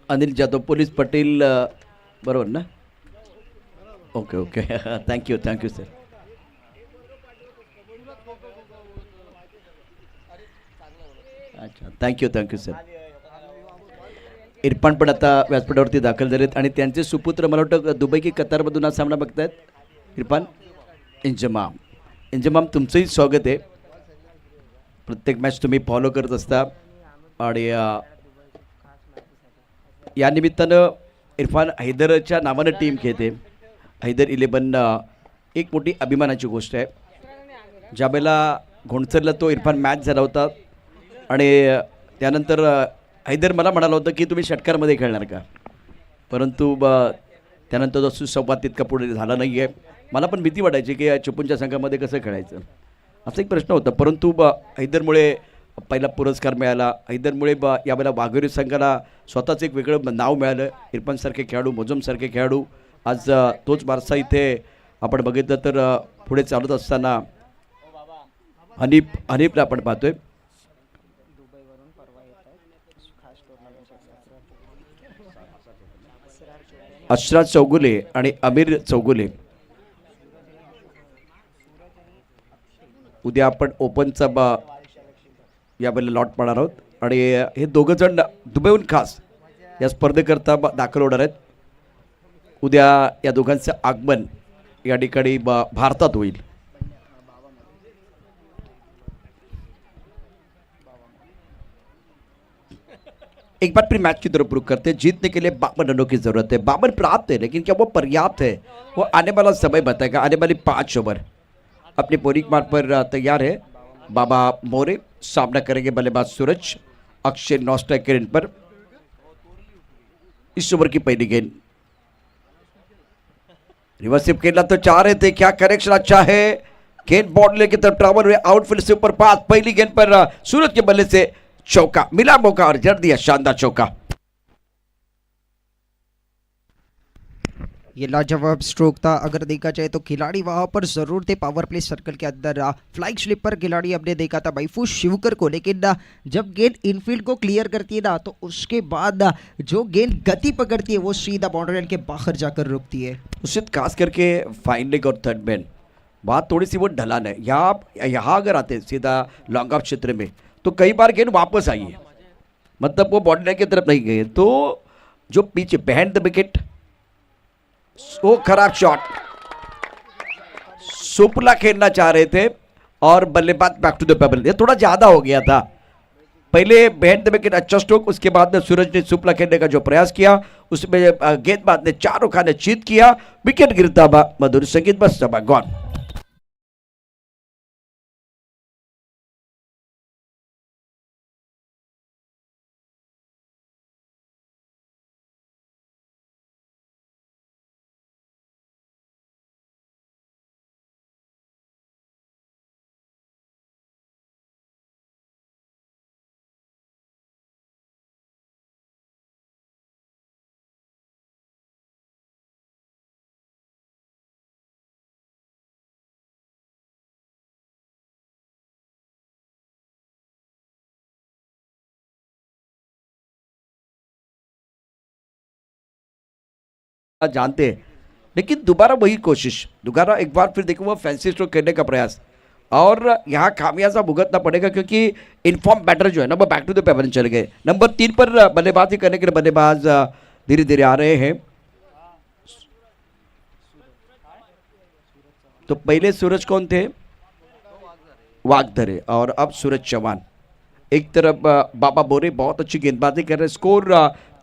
अनिल जाधव, पोलीस पाटील, बरोबर ना? Okay okay thank you thank you sir. अच्छा, थँक्यू सर. इरफान पण आता व्यासपीठावरती दाखल झालेत आणि त्यांचे सुपुत्र मला वाटतं दुबई की कतारमधून हा सामना बघतायत. इरफान, इंजमाम तुमचंही स्वागत आहे. प्रत्येक मॅच तुम्ही फॉलो करत असता आणि या निमित्तानं इरफान हैदरच्या नावानं टीम खेळते. हैदर 11 एक मोठी अभिमानाची गोष्ट आहे. ज्यावेळेला घोणसरला तो इरफान मॅच झाला होता आणि त्यानंतर हैदर मला म्हणाला होतं की तुम्ही षटकारमध्ये खेळणार का, परंतु त्यानंतर तो सुसंवाद तितका पुढे झाला नाही आहे. मला पण भीती वाटायची की चिपळूणच्या संघामध्ये कसं खेळायचं असा एक प्रश्न होता, परंतु हैदरमुळे पहिला पुरस्कार मिळाला. हैदरमुळे यावेळेला वाघोरी संघाला स्वतःच एक वेगळं नाव मिळालं. इरफानसारखे खेळाडू, मोजमसारखे खेळाडू, आज तोच वारसा इथे आपण बघितलं तर पुढे चालत असताना हनीफला आपण पाहतोय. अशराज चौगुले आणि अमीर चौगुले. उद्या आपण ओपनचा यावेळेला लॉट पाहणार आहोत आणि हे दोघं जण दुबईहून खास या स्पर्धेकरता दाखल होणार आहेत. उद्या या दोघांचं आगमन या ठिकाणी भारतात होईल. एक बार फिर मैच की तरफ रुख करते हैं. जीतने के लिए 52 रनों की जरूरत है. 52 प्राप्त है, लेकिन क्या वो पर्याप्त है? वो आने वाला समय बताएगा. आने वाली 5 ओवर अपनी बोरिंग मार पर तैयार है बाबा मोरे. सामना करेंगे बल्लेबाज सूरज. अक्षय नॉस्ट्राइक के रेंज पर. इस ओवर की पहली गेंद रिवर्सिव खेलना तो चाह रहे थे, क्या कनेक्शन अच्छा है. गेंद बॉर्डर की तरफ ट्रैवल हुए, आउटफील्ड से ऊपर पास, पहली गेंद पर सूरज के बल्ले से चौका मिला, मौका और जड़ दिया शानदार चौका। ये लाजवाब स्ट्रोक था। अगर देखा जाए तो खिलाड़ी वहां पर जरूर थे पावर प्ले सर्कल के अंदर। फ्लाइंग स्लिप पर खिलाड़ी हमने देखा था बैफू शिवकर को, लेकिन जब गेंद इनफील्ड को क्लियर करती है ना, तो उसके बाद जो गेंद गति पकड़ती है वो सीधा बाउंड्री लाइन के बाहर जाकर रुकती है। उससे खास करके फाइन लेग और थर्ड मैन बात थोड़ी सी वो ढलान है। यहाँ अगर आते सीधा लॉन्ग ऑफ क्षेत्र में तो कई बार गेंद वापस आई है, मतलब वो बॉडी लाइन की तरफ नहीं गए। तो जो पीछे बिहाइंड द विकेट, वो खराब शॉट, सुपला खेलना चाह रहे थे और बल्लेबाज बैक टू द पेबल, ये थोड़ा ज्यादा हो गया था। पहले बिहाइंड द विकेट अच्छा स्ट्रोक, उसके बाद में सूरज ने सुपला खेलने का जो प्रयास किया उसमें गेंदबाज ने चारों खाने चीत किया, विकेट गिरता बा मधुर संगीत, बस सब गॉन। जानते हैं, लेकिन दोबारा वही कोशिश, दोबारा एक बार फिर देखो वो फैंसी स्ट्रोक करने का प्रयास, और यहाँ खामियाजा भुगतना पड़ेगा क्योंकि इनफॉर्म बैटर जो है ना वो बैक टू द पेबल चले गए। नंबर 3 पर बल्लेबाजी करने के लिए बल्लेबाज धीरे धीरे आ रहे हैं। तो पहले सूरज कौन थे? वागधरे, और अब सूरज चौहान। एक तरफ बाबा बोरे बहुत अच्छी गेंदबाजी कर रहे हैं, स्कोर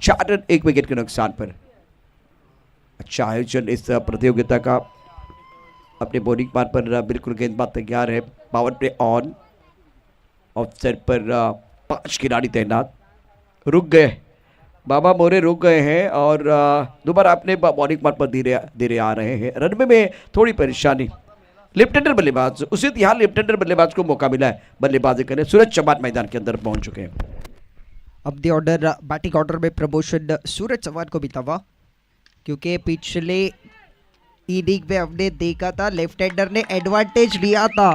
4 रन 1 विकेट के नुकसान पर। अच्छा आयोजन इस प्रतियोगिता का। अपने बॉलिंग पार पर बिल्कुल गेंदबाज तैयार है, power play on, of side पर 5 खिलाड़ी तैनात। रुक गए बाबा मोरे, रुक गए हैं और दोबारा अपने बॉलिंग पार पर धीरे धीरे आ रहे हैं। रन में थोड़ी परेशानी, लेफ्ट हैंडर बल्लेबाज, उसे यहाँ लेफ्ट हैंडर बल्लेबाज को मौका मिला है बल्लेबाजी करने। सूरज चौहान मैदान के अंदर पहुंच चुके हैं। अब दी ऑर्डर बैटिंग ऑर्डर में प्रमोशन सूरज चौहान को मिला हुआ, क्योंकि पिछले इनिंग में हमने देखा था लेफ्ट हैंडर ने एडवांटेज लिया था।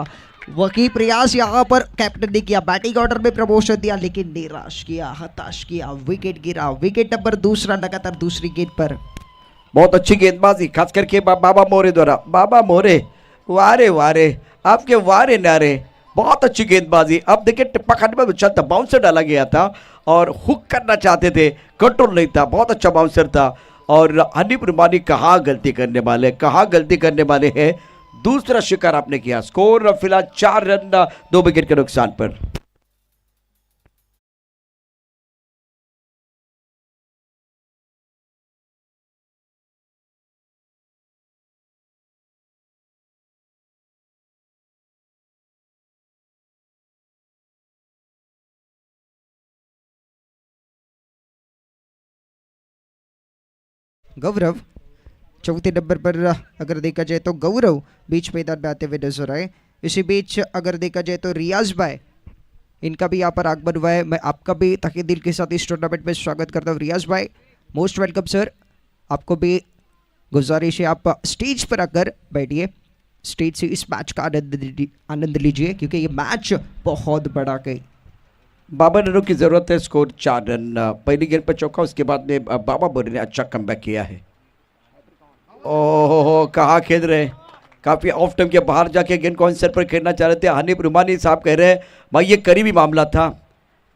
वही प्रयास यहाँ पर कैप्टन ने किया, बैटिंग ऑर्डर में प्रमोशन दिया, लेकिन निराश किया, हताश किया, विकेट गिरा। विकेट नंबर दूसरा लगातार दूसरी गेंद पर। बहुत अच्छी गेंदबाजी खास करके बाबा मोरे द्वारा। बाबा मोरे वारे वारे, आपके वारे नारे, बहुत अच्छी गेंदबाजी। अब देखिए टिप्पा खाने में चलता, बाउंसर डाला गया था और हुक करना चाहते थे, कंट्रोल नहीं था, बहुत अच्छा बाउंसर था। और हनीफ रुमानी कहाँ गलती करने वाले हैं। दूसरा शिकार आपने किया, स्कोर फिलहाल 4 रन 2 विकेट के नुकसान पर। गौरव 4थे नंबर पर अगर देखा जाए तो गौरव बीच मैदान में आते हुए नजर आए। इसी बीच अगर देखा जाए तो रियाज भाई, इनका भी यहाँ पर आगमन हुआ है। मैं आपका भी तहे दिल के साथ इस टूर्नामेंट में स्वागत करता हूँ। रियाज भाई मोस्ट वेलकम सर, आपको भी गुजारिश है आप स्टेज पर आकर बैठिए, स्टेज से इस मैच का आनंद लीजिए, क्योंकि ये मैच बहुत बड़ा गई। बाबा रनों की जरूरत है, स्कोर 4 रन। पहली गेंद पर चौका, उसके बाद में बाबा बोरे ने अच्छा कमबैक किया है। ओहो कहाँ खेल रहे हैं, काफी ऑफ टाइम के बाहर जाके गेंद को आंसर पर खेलना चाह रहे थे। हनीफ रुमानी साहब कह रहे हैं भाई ये करीबी मामला था,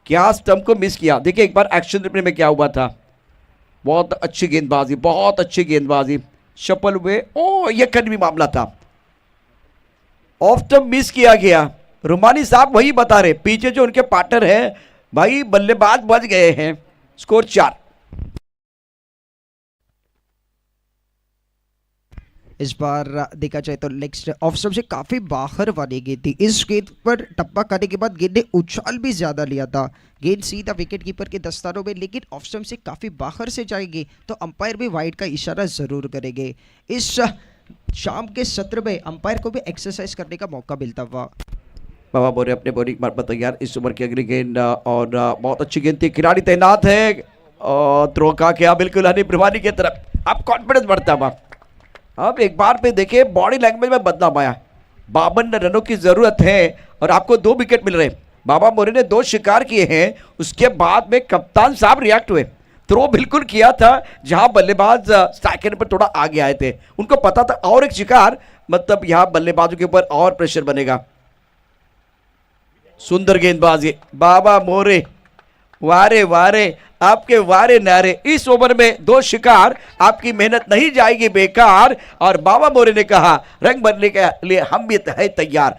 क्या स्टंप को मिस किया। देखिए एक बार एक्शन रिप्ले में क्या हुआ था। बहुत अच्छी गेंदबाजी, शफल हुए, ओ ये करीबी मामला था, ऑफ स्टंप मिस किया गया। रुमानी साहब वही बता रहे, पीछे जो उनके पार्टनर है भाई बल्लेबाज बच गए हैं। स्कोर 4। इस बार देखा जाए तो लेग ऑफ स्टंप से काफी बाहर वाली गेंद थी। इस गेंद पर टप्पा खाने के बाद गेंद ने उछाल भी ज्यादा लिया था, गेंद सीधा विकेट कीपर के दस्तानों में, लेकिन ऑफ स्टंप से काफी बाहर से जाएगी तो अंपायर भी वाइड का इशारा जरूर करेंगे। इस शाम के सत्र में अंपायर को भी एक्सरसाइज करने का मौका मिलता हुआ। बाबा बोरे अपने बॉलिंग मार पर तैयार। इस ओवर की अगली गेंद और बहुत अच्छी गेंद थी, खिलाड़ी तैनात है और थ्रो का क्या बिल्कुल हनी प्रभानी की तरफ। अब कॉन्फिडेंस बढ़ता हुआ। अब एक बार पे देखिए बॉडी लैंग्वेज में बदलाव आया। 52 रनों की जरूरत है और आपको 2 विकेट मिल रहे। बाबा मोरे ने 2 शिकार किए हैं, उसके बाद में कप्तान साहब रिएक्ट हुए। थ्रो बिल्कुल किया था जहां बल्लेबाज स्ट्राइकर पर थोड़ा आगे आए थे, उनको पता था और एक शिकार मतलब यहां बल्लेबाजों के ऊपर और प्रेशर बनेगा। सुंदर गेंदबाजी बाबा मोरे, वारे वारे आपके वारे नारे। इस ओवर में 2 शिकार, आपकी मेहनत नहीं जाएगी बेकार। और बाबा मोरे ने कहा रंग बदलने के लिए हम भी है तैयार।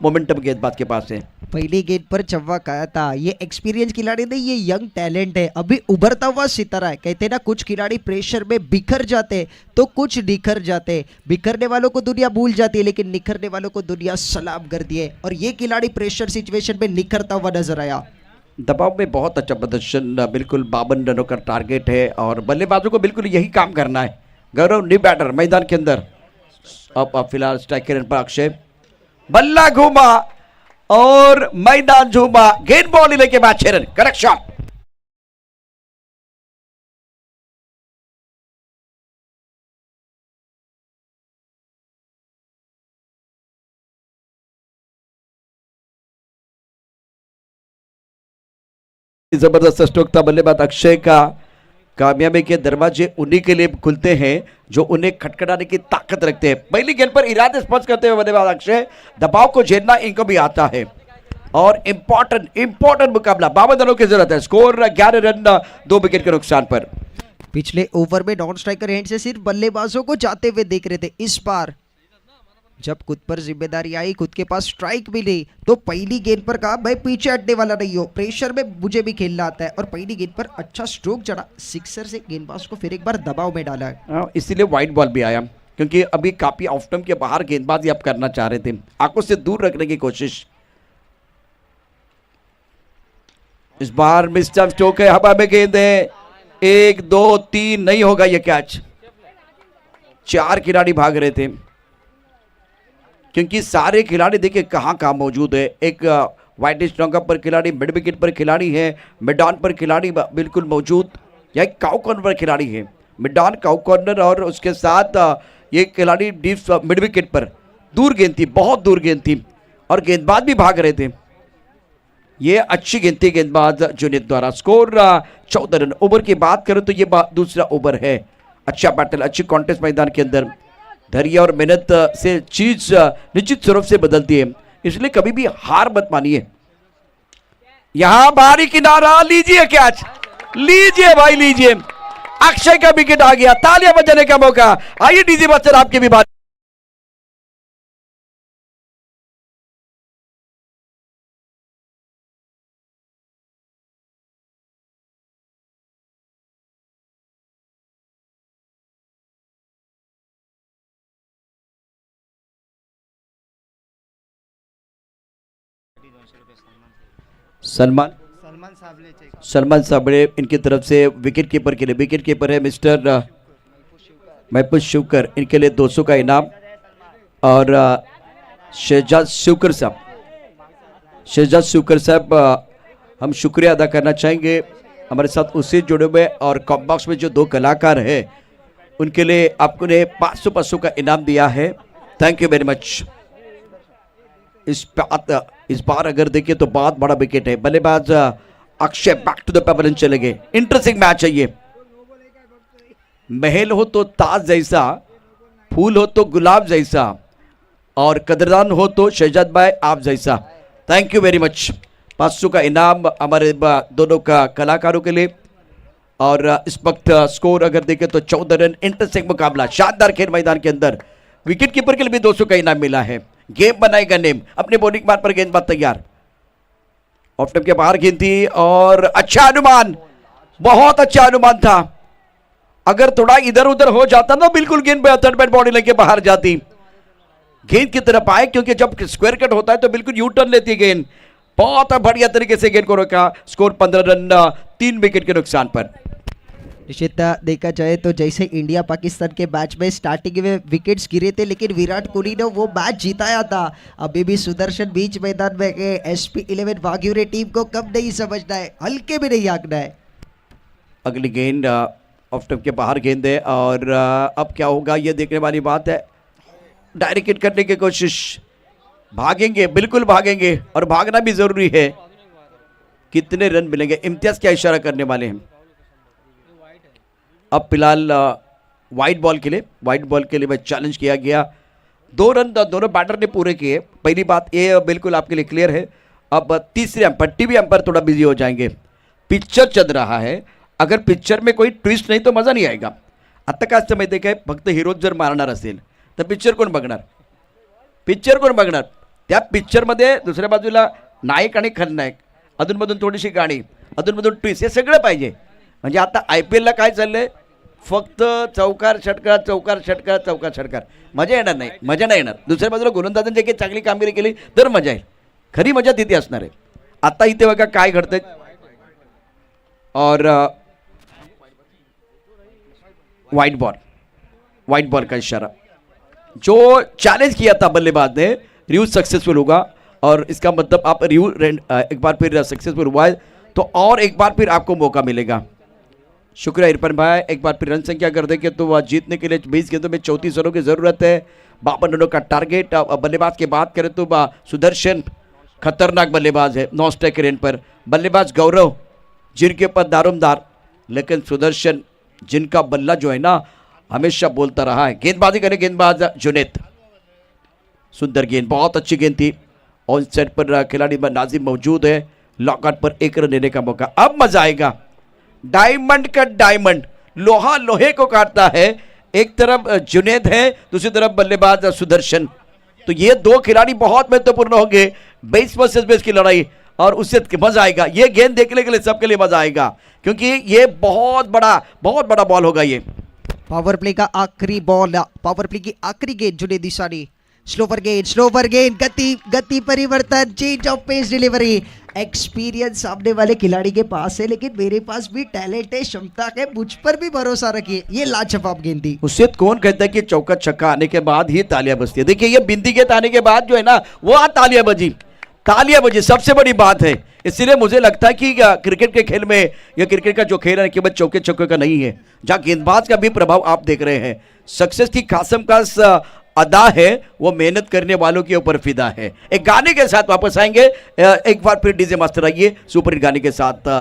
मोमेंटम गेंदबाज के पास है। पहली गेंद पर चौका खाया था। ये एक्सपीरियंस खिलाड़ी नहीं, ये यंग टैलेंट है, अभी उभरता हुआ सितारा है। कहते हैं ना कुछ खिलाड़ी प्रेशर में बिखर जाते तो कुछ निखर जाते। बिखरने वालों को दुनिया भूल जाती है लेकिन निखरने वालों को दुनिया सलाम कर दिए। और ये खिलाड़ी प्रेशर सिचुएशन में निखरता हुआ नजर आया। दबाव में बहुत अच्छा प्रदर्शन, बिल्कुल 52 रनों का टारगेट है और बल्लेबाजों को बिल्कुल यही काम करना है। गौरव न्यू बैटर मैदान के अंदर। अब फिलहाल स्ट्राइकर पर अक्षय, बल्ला घूमा और मैदान झूमा। गेंद बॉल लेके बाद 6 रन, करेक्ट शॉट। जबरदस्त स्ट्रोक था बल्लेबाज अक्षय का। कामयाबी के दरवाजे उन्हीं के लिए खुलते हैं जो उन्हें खटखटाने की ताकत रखते हैं। पहली गेंद पर इरादे स्पष्ट करते हुए बल्लेबाज अक्षय, दबाव को झेलना इनको भी आता है और इंपॉर्टेंट मुकाबला। 52 रनों की जरूरत है। स्कोर 11 रन 2 विकेट के नुकसान पर। पिछले ओवर में नॉन स्ट्राइकर हैंड से सिर्फ बल्लेबाजों को जाते हुए देख रहे थे। इस बार जब खुद पर जिम्मेदारी आई, खुद के पास स्ट्राइक मिली, तो पहली गेंद पर कहा भाई पीछे हटने वाला नहीं हो, प्रेशर में मुझे भी खेलना आता है। और पहली गेंद पर अच्छा स्ट्रोक चढ़ा, सिक्सर से गेंदबाज को फिर एक बार दबाव में डाला है। इसीलिए वाइड बॉल भी आया क्योंकि अभी काफी ऑफ स्टंप के बाहर गेंदबाजी आप करना चाह रहे थे, आंखों से दूर रखने की कोशिश। इस बार मिस्टर स्टोक है, हवा में गेंद है, 1 2 3 नहीं होगा यह कैच। 4 खिलाड़ी भाग रहे थे क्योंकि सारे खिलाड़ी देखिए कहाँ मौजूद है। एक वाइट स्ट्रॉन्ग पर खिलाड़ी, मिड विकेट पर खिलाड़ी है, मिड ऑन पर खिलाड़ी बिल्कुल मौजूद, या एक काउ कॉर्नर पर खिलाड़ी है। मिड ऑन, काउ कॉर्नर और उसके साथ ये खिलाड़ी डीप मिड विकेट पर। दूर गेंद थी, बहुत दूर गेंद थी और गेंदबाज भी भाग रहे थे। ये अच्छी गेंद थी गेंदबाज जुनेद द्वारा। Score 14 run. ओवर की बात करें तो ये दूसरा ओवर है। अच्छा बैटल, अच्छी कॉन्टेस्ट मैदान के अंदर। धैर्य और मेहनत से चीज निश्चित स्वरूप से बदलती है, इसलिए कभी भी हार मत मानिए। यहां बाहरी किनारा, लीजिए कैच, लीजिए भाई लीजिए। अक्षय का विकेट आ गया, तालियां बजाने का मौका। आइए डीजे बच्चन आपकी भी बात। सलमान साबळे इनकी तरफ से विकेट कीपर के लिए, विकेट कीपर है मिस्टर महफूज शिवकर, इनके लिए 200 का इनाम। और शहजाद शिवकर साहब हम शुक्रिया अदा करना चाहेंगे हमारे साथ उससे जुड़े हुए। और कॉप बॉक्स में जो 2 कलाकार हैं उनके लिए आपको ने 500 का इनाम दिया है। Thank you very much. इस बार अगर देखें तो बहुत बड़ा विकेट है। बल्लेबाज Akshay back to the pavilion चले गए। इंटरेस्टिंग मैच है ये। महल हो तो ताज जैसा, फूल हो तो गुलाब जैसा, और कदरदान हो तो शहजाद भाई आप जैसा। Thank you very much. 500 का इनाम हमारे दोनों का कलाकारों के लिए। और इस वक्त स्कोर अगर देखें तो 14 रन, इंटरेस्टिंग मुकाबला, शानदार खेल मैदान के अंदर। विकेट कीपर के लिए भी 200 का इनाम मिला है। गेम बनाएगा नेम, अपने बॉलिंग मार पर गेंदबाज तैयार, ऑफ स्टंप के बाहर गेंद थी और अच्छा अनुमान, बहुत अच्छा अनुमान था। अगर थोड़ा इधर उधर हो जाता ना बिल्कुल गेंद थर्ड बैट बॉडी लेके बाहर जाती, गेंद की तरफ आए, क्योंकि जब स्क्वायर कट होता है तो बिल्कुल यू टर्न लेती है गेंद। बहुत बढ़िया तरीके से गेंद को रोका। स्कोर 15 रन 3 विकेट के नुकसान पर। निश्चित देखा जाए तो जैसे इंडिया पाकिस्तान के मैच में स्टार्टिंग में विकेट्स गिरे थे, लेकिन विराट कोहली ने वो मैच जिताया था। अभी भी सुदर्शन बीच मैदान में SP11 वाग्युरे टीम को कम नहीं समझना है, हल्के में नहीं आंकना है। अगली गेंद ऑफ स्टंप के बाहर गेंद है और अब क्या होगा ये देखने वाली बात है। डायरेक्ट हिट करने की कोशिश, भागेंगे, बिल्कुल भागेंगे और भागना भी जरूरी है। कितने रन मिलेंगे, इम्तियाज क्या इशारा करने वाले हैं। अब फिलहाल वाइट बॉल के लिए मैं चैलेंज किया गया। 2 रन दोनों बैटर ने पूरे किए। पहली बात ये बिल्कुल आपके लिए क्लियर है। अब तीसरे अंपायर, टीवी अंपायर थोड़ा बिजी हो जाएंगे। पिक्चर चल रहा है, अगर पिक्चर में कोई ट्विस्ट नाही तो मजा नाही आएगा। आता काय असतं माहिती आहे काय, फक्त हिरोज जर मारणार असेल तर पिक्चर कोण बघणार, त्या पिक्चरमध्ये दुसऱ्या बाजूला नायक आणि खलनायक, अधूनमधून थोडीशी गाणी, अधूनमधून ट्विस्ट, हे सगळं पाहिजे। म्हणजे आता IPL ला काय चाललंय, फक्त चौकार षटकार, मजा येणार नाही, मजा नाही येणार। दुसऱ्या बाजूला गोलंदाजांची काही चांगली कामगिरी केली तर मजा येईल, खरी मजा तिथे असणार आहे। आता इथे बघा काय घडतंय और वाइट बॉल का इशारा, जो चैलेंज किया था बल्लेबाज ने, रिव्यू सक्सेसफुल होगा और इसका मतलब आप रिव्यू एक बार फिर सक्सेसफुल हुआ है तो और एक बार फिर आपको मौका मिलेगा। शुक्रिया इरफान भाई। एक बार फिर रन संख्या कर देंगे तो वह जीतने के लिए 20 गेंदों में 34 रनों की जरूरत है। 52 रनों का टारगेट। बल्लेबाज की बात करें तो सुदर्शन खतरनाक बल्लेबाज है, 9 स्ट्राइक रेट पर। बल्लेबाज गौरव जिनके ऊपर दारोमदार, लेकिन सुदर्शन जिनका बल्ला जो है ना हमेशा बोलता रहा है। गेंदबाजी करे गेंदबाज जुनैद, सुंदर गेंद, बहुत अच्छी गेंद थी। ऑन सेट पर खिलाड़ी नाजिम मौजूद है, लॉकआउट पर 1 रन लेने का मौका। अब मजा आएगा। डायमंड का डायमंड, लोहा लोहे को काटता है। एक तरफ जुनैद है, दूसरी तरफ बल्लेबाज सुदर्शन, तो ये 2 खिलाड़ी बहुत महत्वपूर्ण होंगे। 22 वर्सेस 22 की लड़ाई और उससे मजा आएगा। ये गेंद देखने के लिए सबके लिए मजा आएगा, क्योंकि ये बहुत बड़ा बॉल होगा। ये पावर प्ले का आखिरी बॉल, पावर प्ले की आखिरी गेंद जुनैद इसानी। स्लोवर गेंद, गति परिवर्तन, change of pace delivery. Experience सामने वाले खिलाड़ी के पास है, लेकिन मेरे पास भी टैलेंट है, क्षमता है, मुझ पर भी भरोसा रखिए। ये लाजवाब गेंद थी। उससे कौन कहता है कि चौका छक्का आने के बाद ही तालियां बजती है। देखिए ये बिंदी गेंद आने के बाद जो है ना वो तालियां बजी, सबसे बड़ी बात है। इसलिए मुझे लगता है कि क्रिकेट के खेल में, या क्रिकेट का जो खेल है केवल चौके छक्के का नहीं है, जहां गेंदबाज का भी प्रभाव आप देख रहे हैं। सक्सेस की खासम खास अदा है, वो मेहनत करने वालों के ऊपर फिदा है। एक गाने के साथ वापस आएंगे। एक बार फिर डीजे मास्टर आइए सुपर हिट गाने के साथ।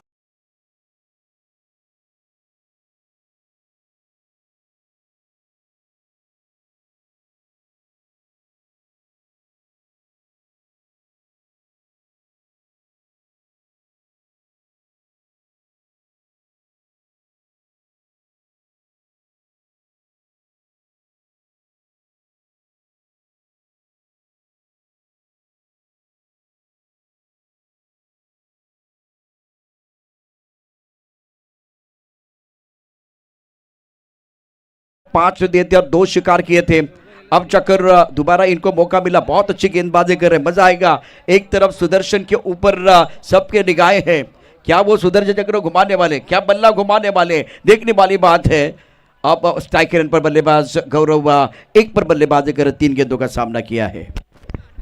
पांच देते और 2 शिकार किए थे। अब चक्कर दोबारा इनको मौका मिला, बहुत अच्छी गेंदबाजी कर रहे हैं, मजा आएगा। एक तरफ सुदर्शन के ऊपर सबके निगाहें हैं, क्या वो सुदर्शन चक्र घुमाने वाले, क्या बल्ला घुमाने वाले, देखने वाली बात है। अब स्ट्राइक रन पर बल्लेबाज गौरव 1 पर बल्लेबाजी कर 3 गेंदों का सामना किया है।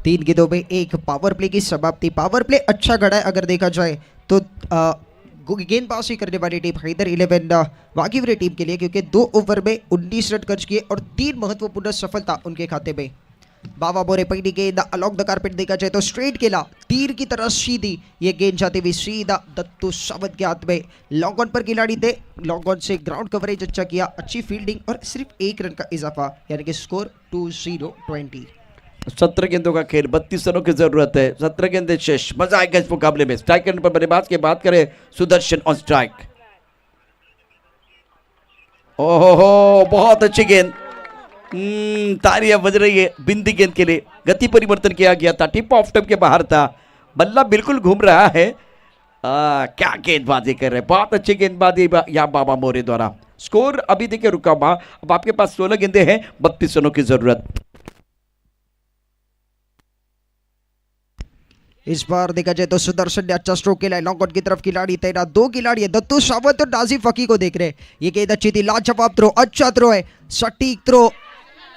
3 गेंदों में 1 पावर प्ले की समाप्ति। पावर प्ले अच्छा गड़ा है अगर देखा जाए तो गेंदबाजी करने वाली टीम हैदर 11 वागिवरे टीम के लिए, क्योंकि 2 ओवर में 19 रन खर्च किए और 3 महत्वपूर्ण सफलता उनके खाते में। बाबा बोरे पहली गेंद अलॉन्ग द कारपेट देखा जाए तो स्ट्रेट खेला, तीर की तरह सीधी ये गेंद जाती हुई सीधा दत्तू सावंत के हाथ में। लॉन्ग ऑन पर खिलाड़ी थे, लॉन्ग ऑन से ग्राउंड कवरेज अच्छा किया, अच्छी फील्डिंग और सिर्फ 1 रन का इजाफा, यानी कि स्कोर 20-20। 17 गेंदों का खेल, 32 रनों की जरूरत है, 17 गेंदें शेष, मजा आएगा इस मुकाबले में। स्ट्राइक एंड पर बल्लेबाज की बात करें, सुदर्शन ऑन स्ट्राइक। ओहो, बहुत अच्छी गेंद, तालियां बज रही है बिंदी गेंद के लिए। गति परिवर्तन किया गया था, टिप ऑफ टप के बाहर था, बल्ला बिल्कुल घूम रहा है। क्या गेंदबाजी कर रहे हैं, बहुत अच्छी गेंदबाजी यहाँ बाबा मोरे द्वारा। स्कोर अभी देखिए रुका हुआ, अब आपके पास 16 गेंदे हैं, 32 रनों की जरूरत। इस बार देखा जाए तो सुदर्शन ने अच्छा स्ट्रोक खेला है। लॉन्ग की तरफ खिलाड़ी तैनात, दो खिलाड़ी है, दत्तू सावंत और नाजिफ फकी को देख रहे हैं। ये गेंद अच्छी थी, लाजवाब थ्रो, अच्छा थ्रो है, सटीक थ्रो।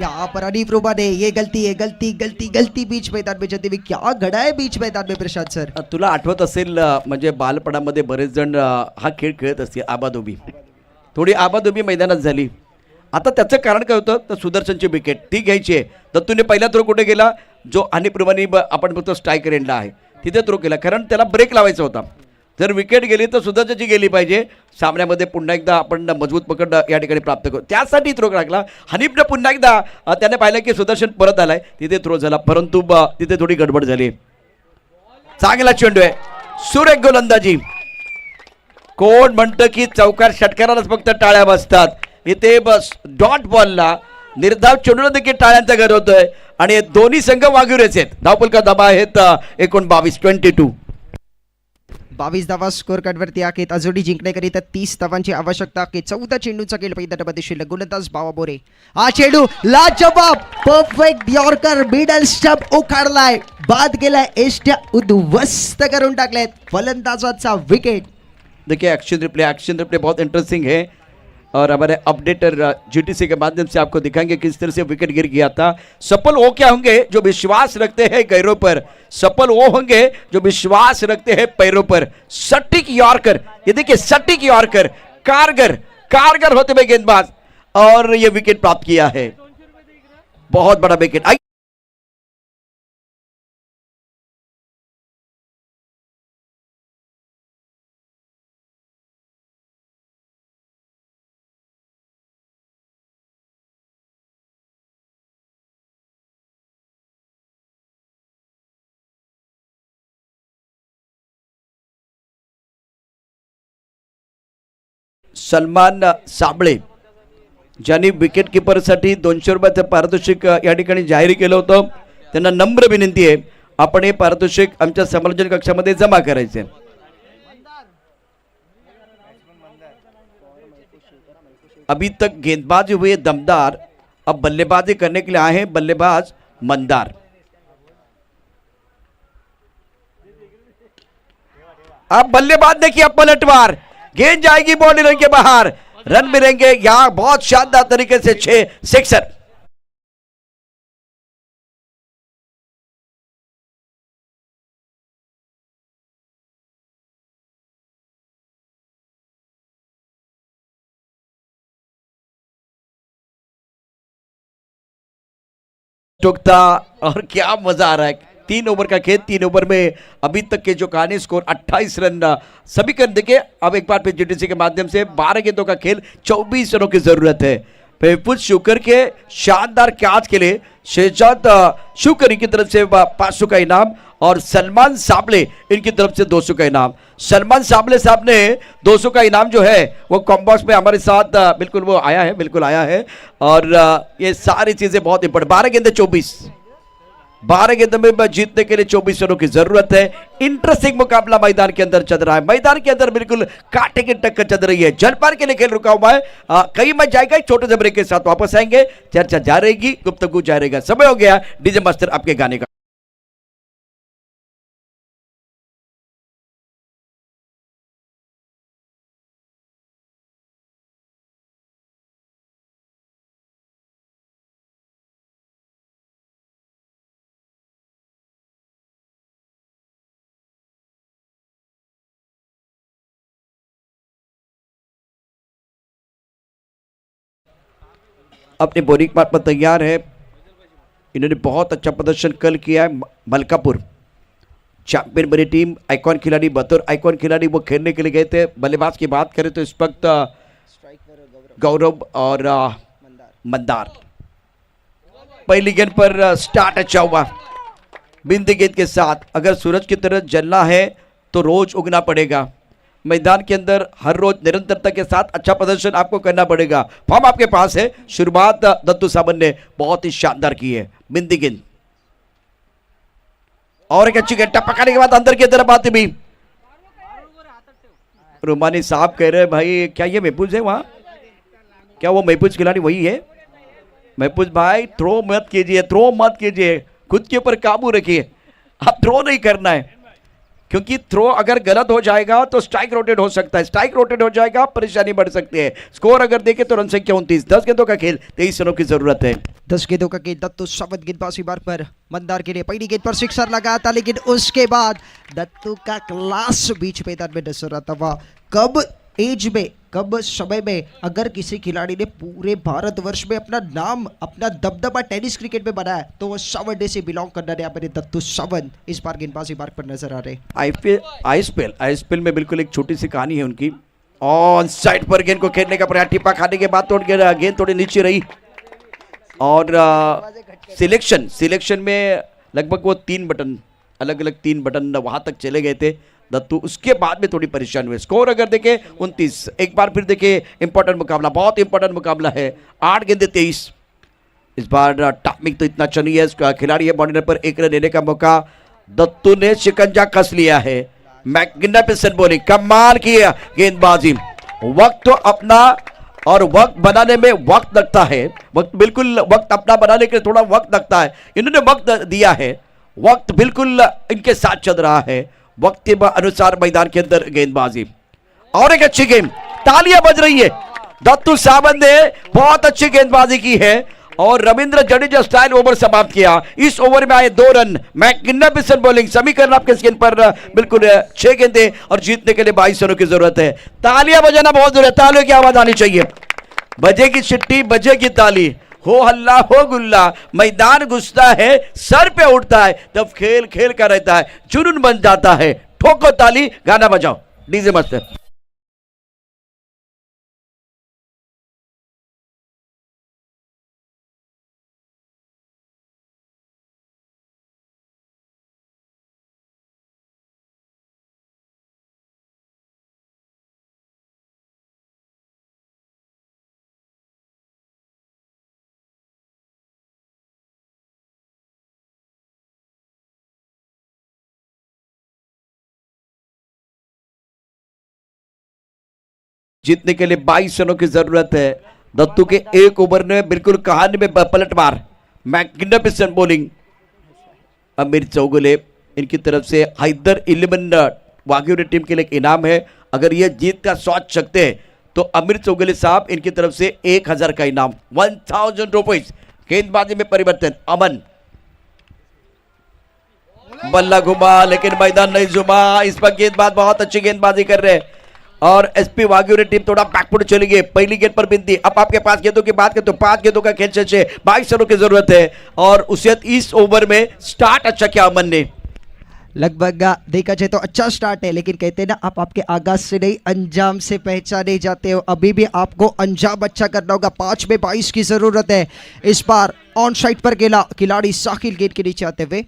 यहाँ पर हनीफ रुबा ने ये गलती है, गलती बीच मैदान में जाते हुए क्या घडा है बीच मैदान में प्रशांत सर। तुला आठवत असेल म्हणजे बालपणामध्ये बरेच जण हा खेळ खेळत असते, आबाधोबी, थोडी आबाधोबी मैदानात झाली। आता त्याचं कारण काय होतं, तर सुदर्शनची विकेट ती घ्यायची आहे। दत्तूने पहिला थ्रो कुठे गेला, जो हनीफ रुबानी आपण बघतो स्ट्रायकर एंडला आहे तिथे थ्रो केला, कारण त्याला ब्रेक लावायचा होता। जर विकेट गेली तर सुदर्शनची गेली पाहिजे, सामन्यामध्ये पुन्हा एकदा आपण मजबूत पकड या ठिकाणी प्राप्त करू, त्यासाठी थ्रो टाकला हनीफने। पुन्हा एकदा त्याने पाहिलं की सुदर्शन परत आलाय, तिथे थ्रो झाला, परंतु तिथे थोडी गडबड झाली। चांगला चेंडू आहे, सुरेख गोलंदाजी। कोण म्हणतं की चौकार षटकारालाच फक्त टाळ्या बसतात, इथे बस डॉट बॉलला निर्धाव चेंडूला देखील टाळ्यांचा गरज होतोय। आणि दोन्ही संघ वाघुरेचे आहेत, धावफलका धावा आहेत 22 22 धावा स्कोर कार्डवरती आहेत। अजूनही जिंकण्याकरिता 30 धावांची आवश्यकता आहे। 14 चेंडूचा खेळ मैदानामध्ये शिल्लक, गोलंदाज बाबा बोरे। हा चेंडू लाजवाब, परफेक्ट यॉर्कर, मिडल स्टंप उखाडलाय, बाद गेलाय, एष्ट्या उद्ध्वस्त करून टाकल्यात फलंदाजाचा विकेट। देखिए एक्शन रिप्ले बहुत इंटरेस्टिंग है, और हमारे अपडेटर जीटीसी के माध्यम से आपको दिखाएंगे किस तरह से विकेट गिर गया था। सफल वो क्या होंगे जो विश्वास रखते हैं गैरों पर, सफल वो होंगे जो विश्वास रखते हैं पैरों पर। सटीक यॉर्कर, ये देखिए सटीक यॉर्कर, कारगर होते हुए गेंदबाज, और ये विकेट प्राप्त किया है, बहुत बड़ा विकेट। सलमान साबळे ज्यांनी विकेट किपरसाठी 200 रुपयाचं पारितोषिक या ठिकाणी जाहीर केलं होतं, त्यांना नम्र विनंती आहे, आपण हे पारितोषिक आमच्या समालोचन कक्षामध्ये जमा करायचे। अभी तक गेंदबाजी हुए दमदार, अब बल्लेबाजी करने के लिए आए हैं बल्लेबाज मंदार। अब बल्लेबाज ने किया पलटवार, गेंद जाएगी बाउंड्री के बाहर, रन मिलेंगे यहां बहुत शानदार तरीके से 6 सिक्सर। टुकता, और क्या मजा आ रहा है, 3 ओवर का खेल, 3 ओवर में अभी तक के जो कहानी स्कोर 28 रन सभी कर देखिए। अब एक बार फिर जीटीसी के माध्यम से 12 गेंदों का खेल, 24 रनों की जरूरत है। महफूज शुक्र के शानदार कैच के लिए शेजाद शुक्र की तरफ से 500 का इनाम, और सलमान साबले इनकी तरफ से 200 का इनाम। सलमान साबले साहब ने 200 का इनाम जो है वो कॉम्बॉक्स में हमारे साथ बिल्कुल वो आया है, बिल्कुल आया है। और ये सारी चीजें बहुत इंपॉर्टेंट। 12 गेंदे 12 गेंदों में जीतने के लिए 24 रनों की जरूरत है। इंटरेस्टिंग मुकाबला मैदान के अंदर चल रहा है, मैदान के अंदर बिल्कुल कांटे की टक्कर चल रही है। जलपान के लिए खेल रुका हुआ है, कई मैच जाएगा, एक छोटे से ब्रेक के साथ वापस आएंगे, चर्चा जारी रहेगी, गुफ्तगू जारी रहेगा। समय हो गया डीजे मास्टर आपके गाने का। अपने बॉलिंग पार्ट पर तैयार है, इन्होंने बहुत अच्छा प्रदर्शन कल किया है। मलकापुर चैंपियन बनी टीम, आइकॉन खिलाड़ी, बतौर आइकॉन खिलाड़ी वो खेलने के लिए गए थे। बल्लेबाज की बात करें तो इस वक्त गौरव और मंदार। पहली गेंद पर स्टार्ट अच्छा हुआ बिंदी गेंद के साथ। अगर सूरज की तरह जलना है तो रोज उगना पड़ेगा। मैदान के अंदर हर रोज निरंतरता के साथ अच्छा प्रदर्शन आपको करना पड़ेगा। फॉर्म आपके पास है। शुरुआत दत्तू सावंत ने बहुत ही शानदार की है। बिंदी गेंद और एक अच्छी गेंद टपकाने के बाद अंदर की तरफ आती भी। रुमानी साहब कह रहे हैं भाई क्या ये महफूज है वहां, क्या वो महफूज खिलाड़ी वही है? महफूज भाई थ्रो मत कीजिए, थ्रो मत कीजिए, खुद के ऊपर काबू रखिए। आप थ्रो नहीं करना है, क्योंकि थ्रो अगर गलत हो जाएगा तो स्ट्राइक रोटेट हो सकता है, स्ट्राइक रोटेट हो जाएगा परेशानी बढ़ सकती है। स्कोर अगर देखें तो रन संख्या 29, 10 गेंदों का खेल, 23 रनों की जरूरत है। 10 गेंदों का गेंद दत्तू सावंत गेंदबाजी बार पर मंदार के लिए पहली गेंद पर सिक्सर लगा था, लेकिन उसके बाद दत्तू का क्लास बीच मैदान में नजर आता हुआ। कब एज में, कब समय में अगर किसी खिलाड़ी ने पूरे भारतवर्ष में अपना नाम, अपना दबदबा टेनिस क्रिकेट में बनाया तो वो सावंत से बिलोंग करने वाले हमारे दत्तू सावंत इस बार गेंदबाजी बार पर नजर आ रहे। आईएसपीएल में बिल्कुल एक छोटी सी कहानी है उनकी। ऑन साइड पर गेंद को खेलने का प्रयास, टिप्पा खाने के बाद तोड़ के गेंद थोड़ी नीचे रही और सिलेक्शन में लगभग वो 3 बटन, अलग अलग 3 बटन वहां तक चले गए थे दत्तू, उसके बाद में थोड़ी परेशान हुए। स्कोर अगर देखें 29। एक बार फिर देखें इंपॉर्टेंट मुकाबला, बहुत इंपॉर्टेंट मुकाबला है। 8 गेंदे 23। इस बार टाइमिंग तो इतना अच्छा नहीं है। खिलाड़ी है बाउंड्री पर 1 रन लेने का मौका। दत्तू ने शिकंजा कस लिया है। मैग्निफिसेंट बॉलिंग, कमाल की गेंदबाजी। वक्त तो अपना, और वक्त बनाने में वक्त लगता है, वक्त बिल्कुल वक्त अपना बनाने के लिए थोड़ा वक्त लगता है। इन्होंने वक्त दिया है, वक्त बिल्कुल इनके साथ चल रहा है, वक्त के अनुसार मैदान के अंदर गेंदबाजी। और एक अच्छी गेंद, तालियां बज रही है। दत्तू सावंत ने बहुत अच्छी गेंदबाजी की है और रविंद्र जडेजा स्टाइल ओवर समाप्त किया। इस ओवर में आए 2 रन। मैग्निफिसेंट बॉलिंग, समीकरण आपके स्क्रीन पर बिल्कुल 6 गेंदे और जीतने के लिए 22 रनों की जरूरत है। तालियां बजाना बहुत जरूरी है, तालियों की आवाज आनी चाहिए। बजेगी चिट्ठी, बजेगी ताली, हो हल्ला हो गुल्ला, मैदान घुसता है, सर पे उठता है, तब खेल खेल का रहता है, जुनून बन जाता है। ठोको ताली, गाना बजाओ, डीजे मस्त है। जीतने के लिए 22 रनों की जरूरत है। दत्तू के 1 ओवर ने बिल्कुल कहानी में पलट मार। Magnificent bowling. अमीर चौगुले, इनकी तरफ से हैदर 11 वाघियों टीम के लिए एक इनाम है। अगर ये जीत का स्वाद सकते हैं तो अमीर चौगुले साहब, इनकी तरफ से 1000 का इनाम, 1000 रुपीज। गेंदबाजी में परिवर्तन, अमन बल्ला घुमा लेकिन मैदान नहीं झुमा। इस पर गेंदबाज बहुत अच्छी गेंदबाजी कर रहे हैं और एसपी वाघियों टीम थोड़ा बैकफुट चली गई। पहली गेंद पर बिंदी। अब आपके पास गेंदों की बात करें तो 5 गेंदों का खेल से 22 रनों की जरूरत है और उसे इस ओवर में स्टार्ट अच्छा किया अमन ने। लगभग देखा जाए तो अच्छा स्टार्ट है, लेकिन कहते हैं ना, आप आपके आगाज से नहीं अंजाम से पहचाने जाते हो। अभी भी आपको अंजाम अच्छा करना होगा। 5 में 22 की जरूरत है। इस बार ऑन साइड पर गेला खिलाड़ी साकिल गेंद के नीचे आते हुए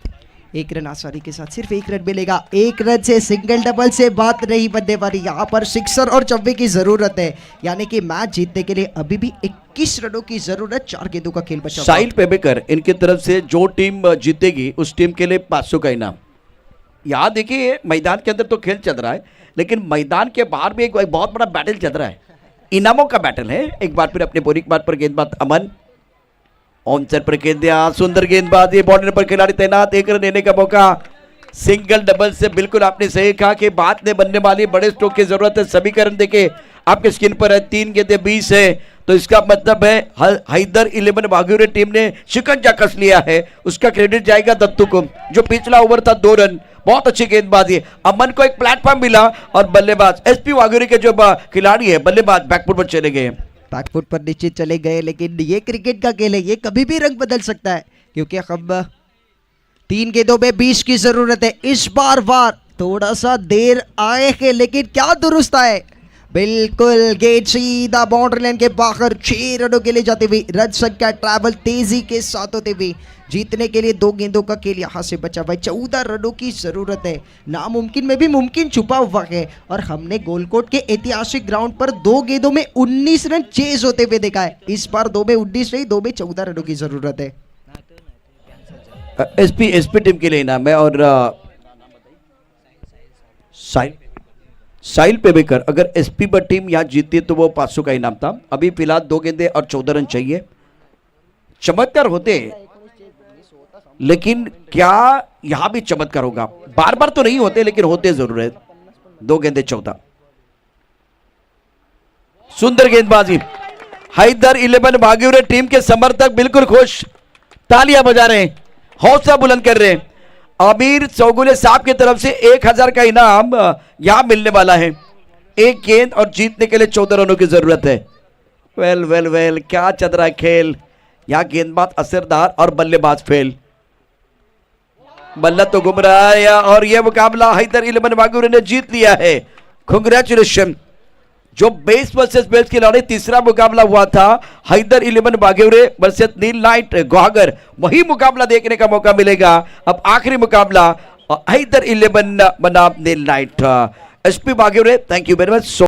1 रन आसानी के साथ, सिर्फ 1 रन मिलेगा। 1 रन से सिंगल डबल से बात नहीं बनने वाली। यहाँ पर सिक्सर और चौके की जरूरत है, यानी कि मैच जीतने के लिए अभी भी 21 रनों की जरूरत। 4 गेंदों का खेल बचा। साहिल पेबेकर, इनकी तरफ से जो टीम जीतेगी उस टीम के लिए 500 का इनाम। यहाँ देखिए मैदान के अंदर तो खेल चल रहा है, लेकिन मैदान के बाहर भी एक बहुत बड़ा बैटल चल रहा है, इनामों का बैटल है। एक बार फिर अपने बोरिक बात पर गेंदबाज अमन, ऑन साइड पर गेंद, सुंदर गेंदबाजी, बाउंड्री पर खिलाड़ी तैनात, 1 रन लेने का मौका। सिंगल डबल से बिल्कुल आपने सही कहा कि बात ने बनने वाली, बड़े स्ट्रोक की जरूरत है। सभी का रन देखे आपके स्क्रीन पर है। 3 गेंदे 20 है, तो इसका मतलब है हैदर 11 वाघियों टीम ने शिकंजा कस लिया है। उसका क्रेडिट जाएगा दत्तू को। जो पिछला ओवर था 2 रन, बहुत अच्छी गेंदबाजी। अमन को एक प्लेटफॉर्म मिला और बल्लेबाज एसपी वाघियों के जो खिलाड़ी है बल्लेबाज बैकफुट पर चले गए। बैकफुट पर निश्चित चले गए, लेकिन ये क्रिकेट का खेल है, ये कभी भी रंग बदल सकता है, क्योंकि अब 3 गेंदों में 20 की जरूरत है। इस बार वार थोड़ा सा देर आए हैं, लेकिन क्या दुरुस्त आए। बिल्कुल गेट सीधा बाउंड्री लाइन के बाहर 6 रनों के लिए जाते हुए रन संख्या ट्रैवल तेजी के साथ होते हुए जीतने के लिए 2 गेंदों का खेल यहाँ से बचा हुआ है। 14 रनों की जरूरत है। नामुमकिन में भी मुमकिन छुपा हुआ है और हमने गोलकोट के ऐतिहासिक ग्राउंड पर 2 गेंदों में 19 रन चेज होते हुए देखा है। इस बार 2 में 19 नहीं, 2 में 14 रनों की जरूरत है। एसपी टीम के लिए इनाम है और साहिल पेवेकर, अगर एसपी पर टीम यहाँ जीतती है तो वो 500 का इनाम था। अभी फिलहाल 2 गेंदे और 14 रन चाहिए। चमत्कार होते लेकिन क्या यहां भी चमत्कार होगा? बार बार तो नहीं होते लेकिन होते जरूर है। 2 गेंदे 14। सुंदर गेंदबाजी। हैदर 11 भाग्यवरे टीम के समर्थक बिल्कुल खुश, तालियां बजा रहे हैं, हौसला बुलंद कर रहे हैं। आमिर चौगुले साहब की तरफ से 1000 का इनाम यहां मिलने वाला है। 1 गेंद और जीतने के लिए 14 रनों की जरूरत है। वेल वेल वेल, क्या चल रहा है खेल। यहां गेंदबाज असरदार और बल्लेबाज फेल। बल्ला तो घूम रहा है और यह मुकाबला हैदर 11 भाग्यवरे ने जीत लिया है। कांग्रेचुलेशन। जो बेस वर्सेस बेस की लड़ाई तीसरा मुकाबला हुआ था हैदर 11 भाग्यवरे वर्सेस नील नाइट गुवाहागर, वही मुकाबला देखने का मौका मिलेगा। अब आखिरी मुकाबला हैदर 11 बनाम Neel Knight. SP Bhagyaware, thank you very much.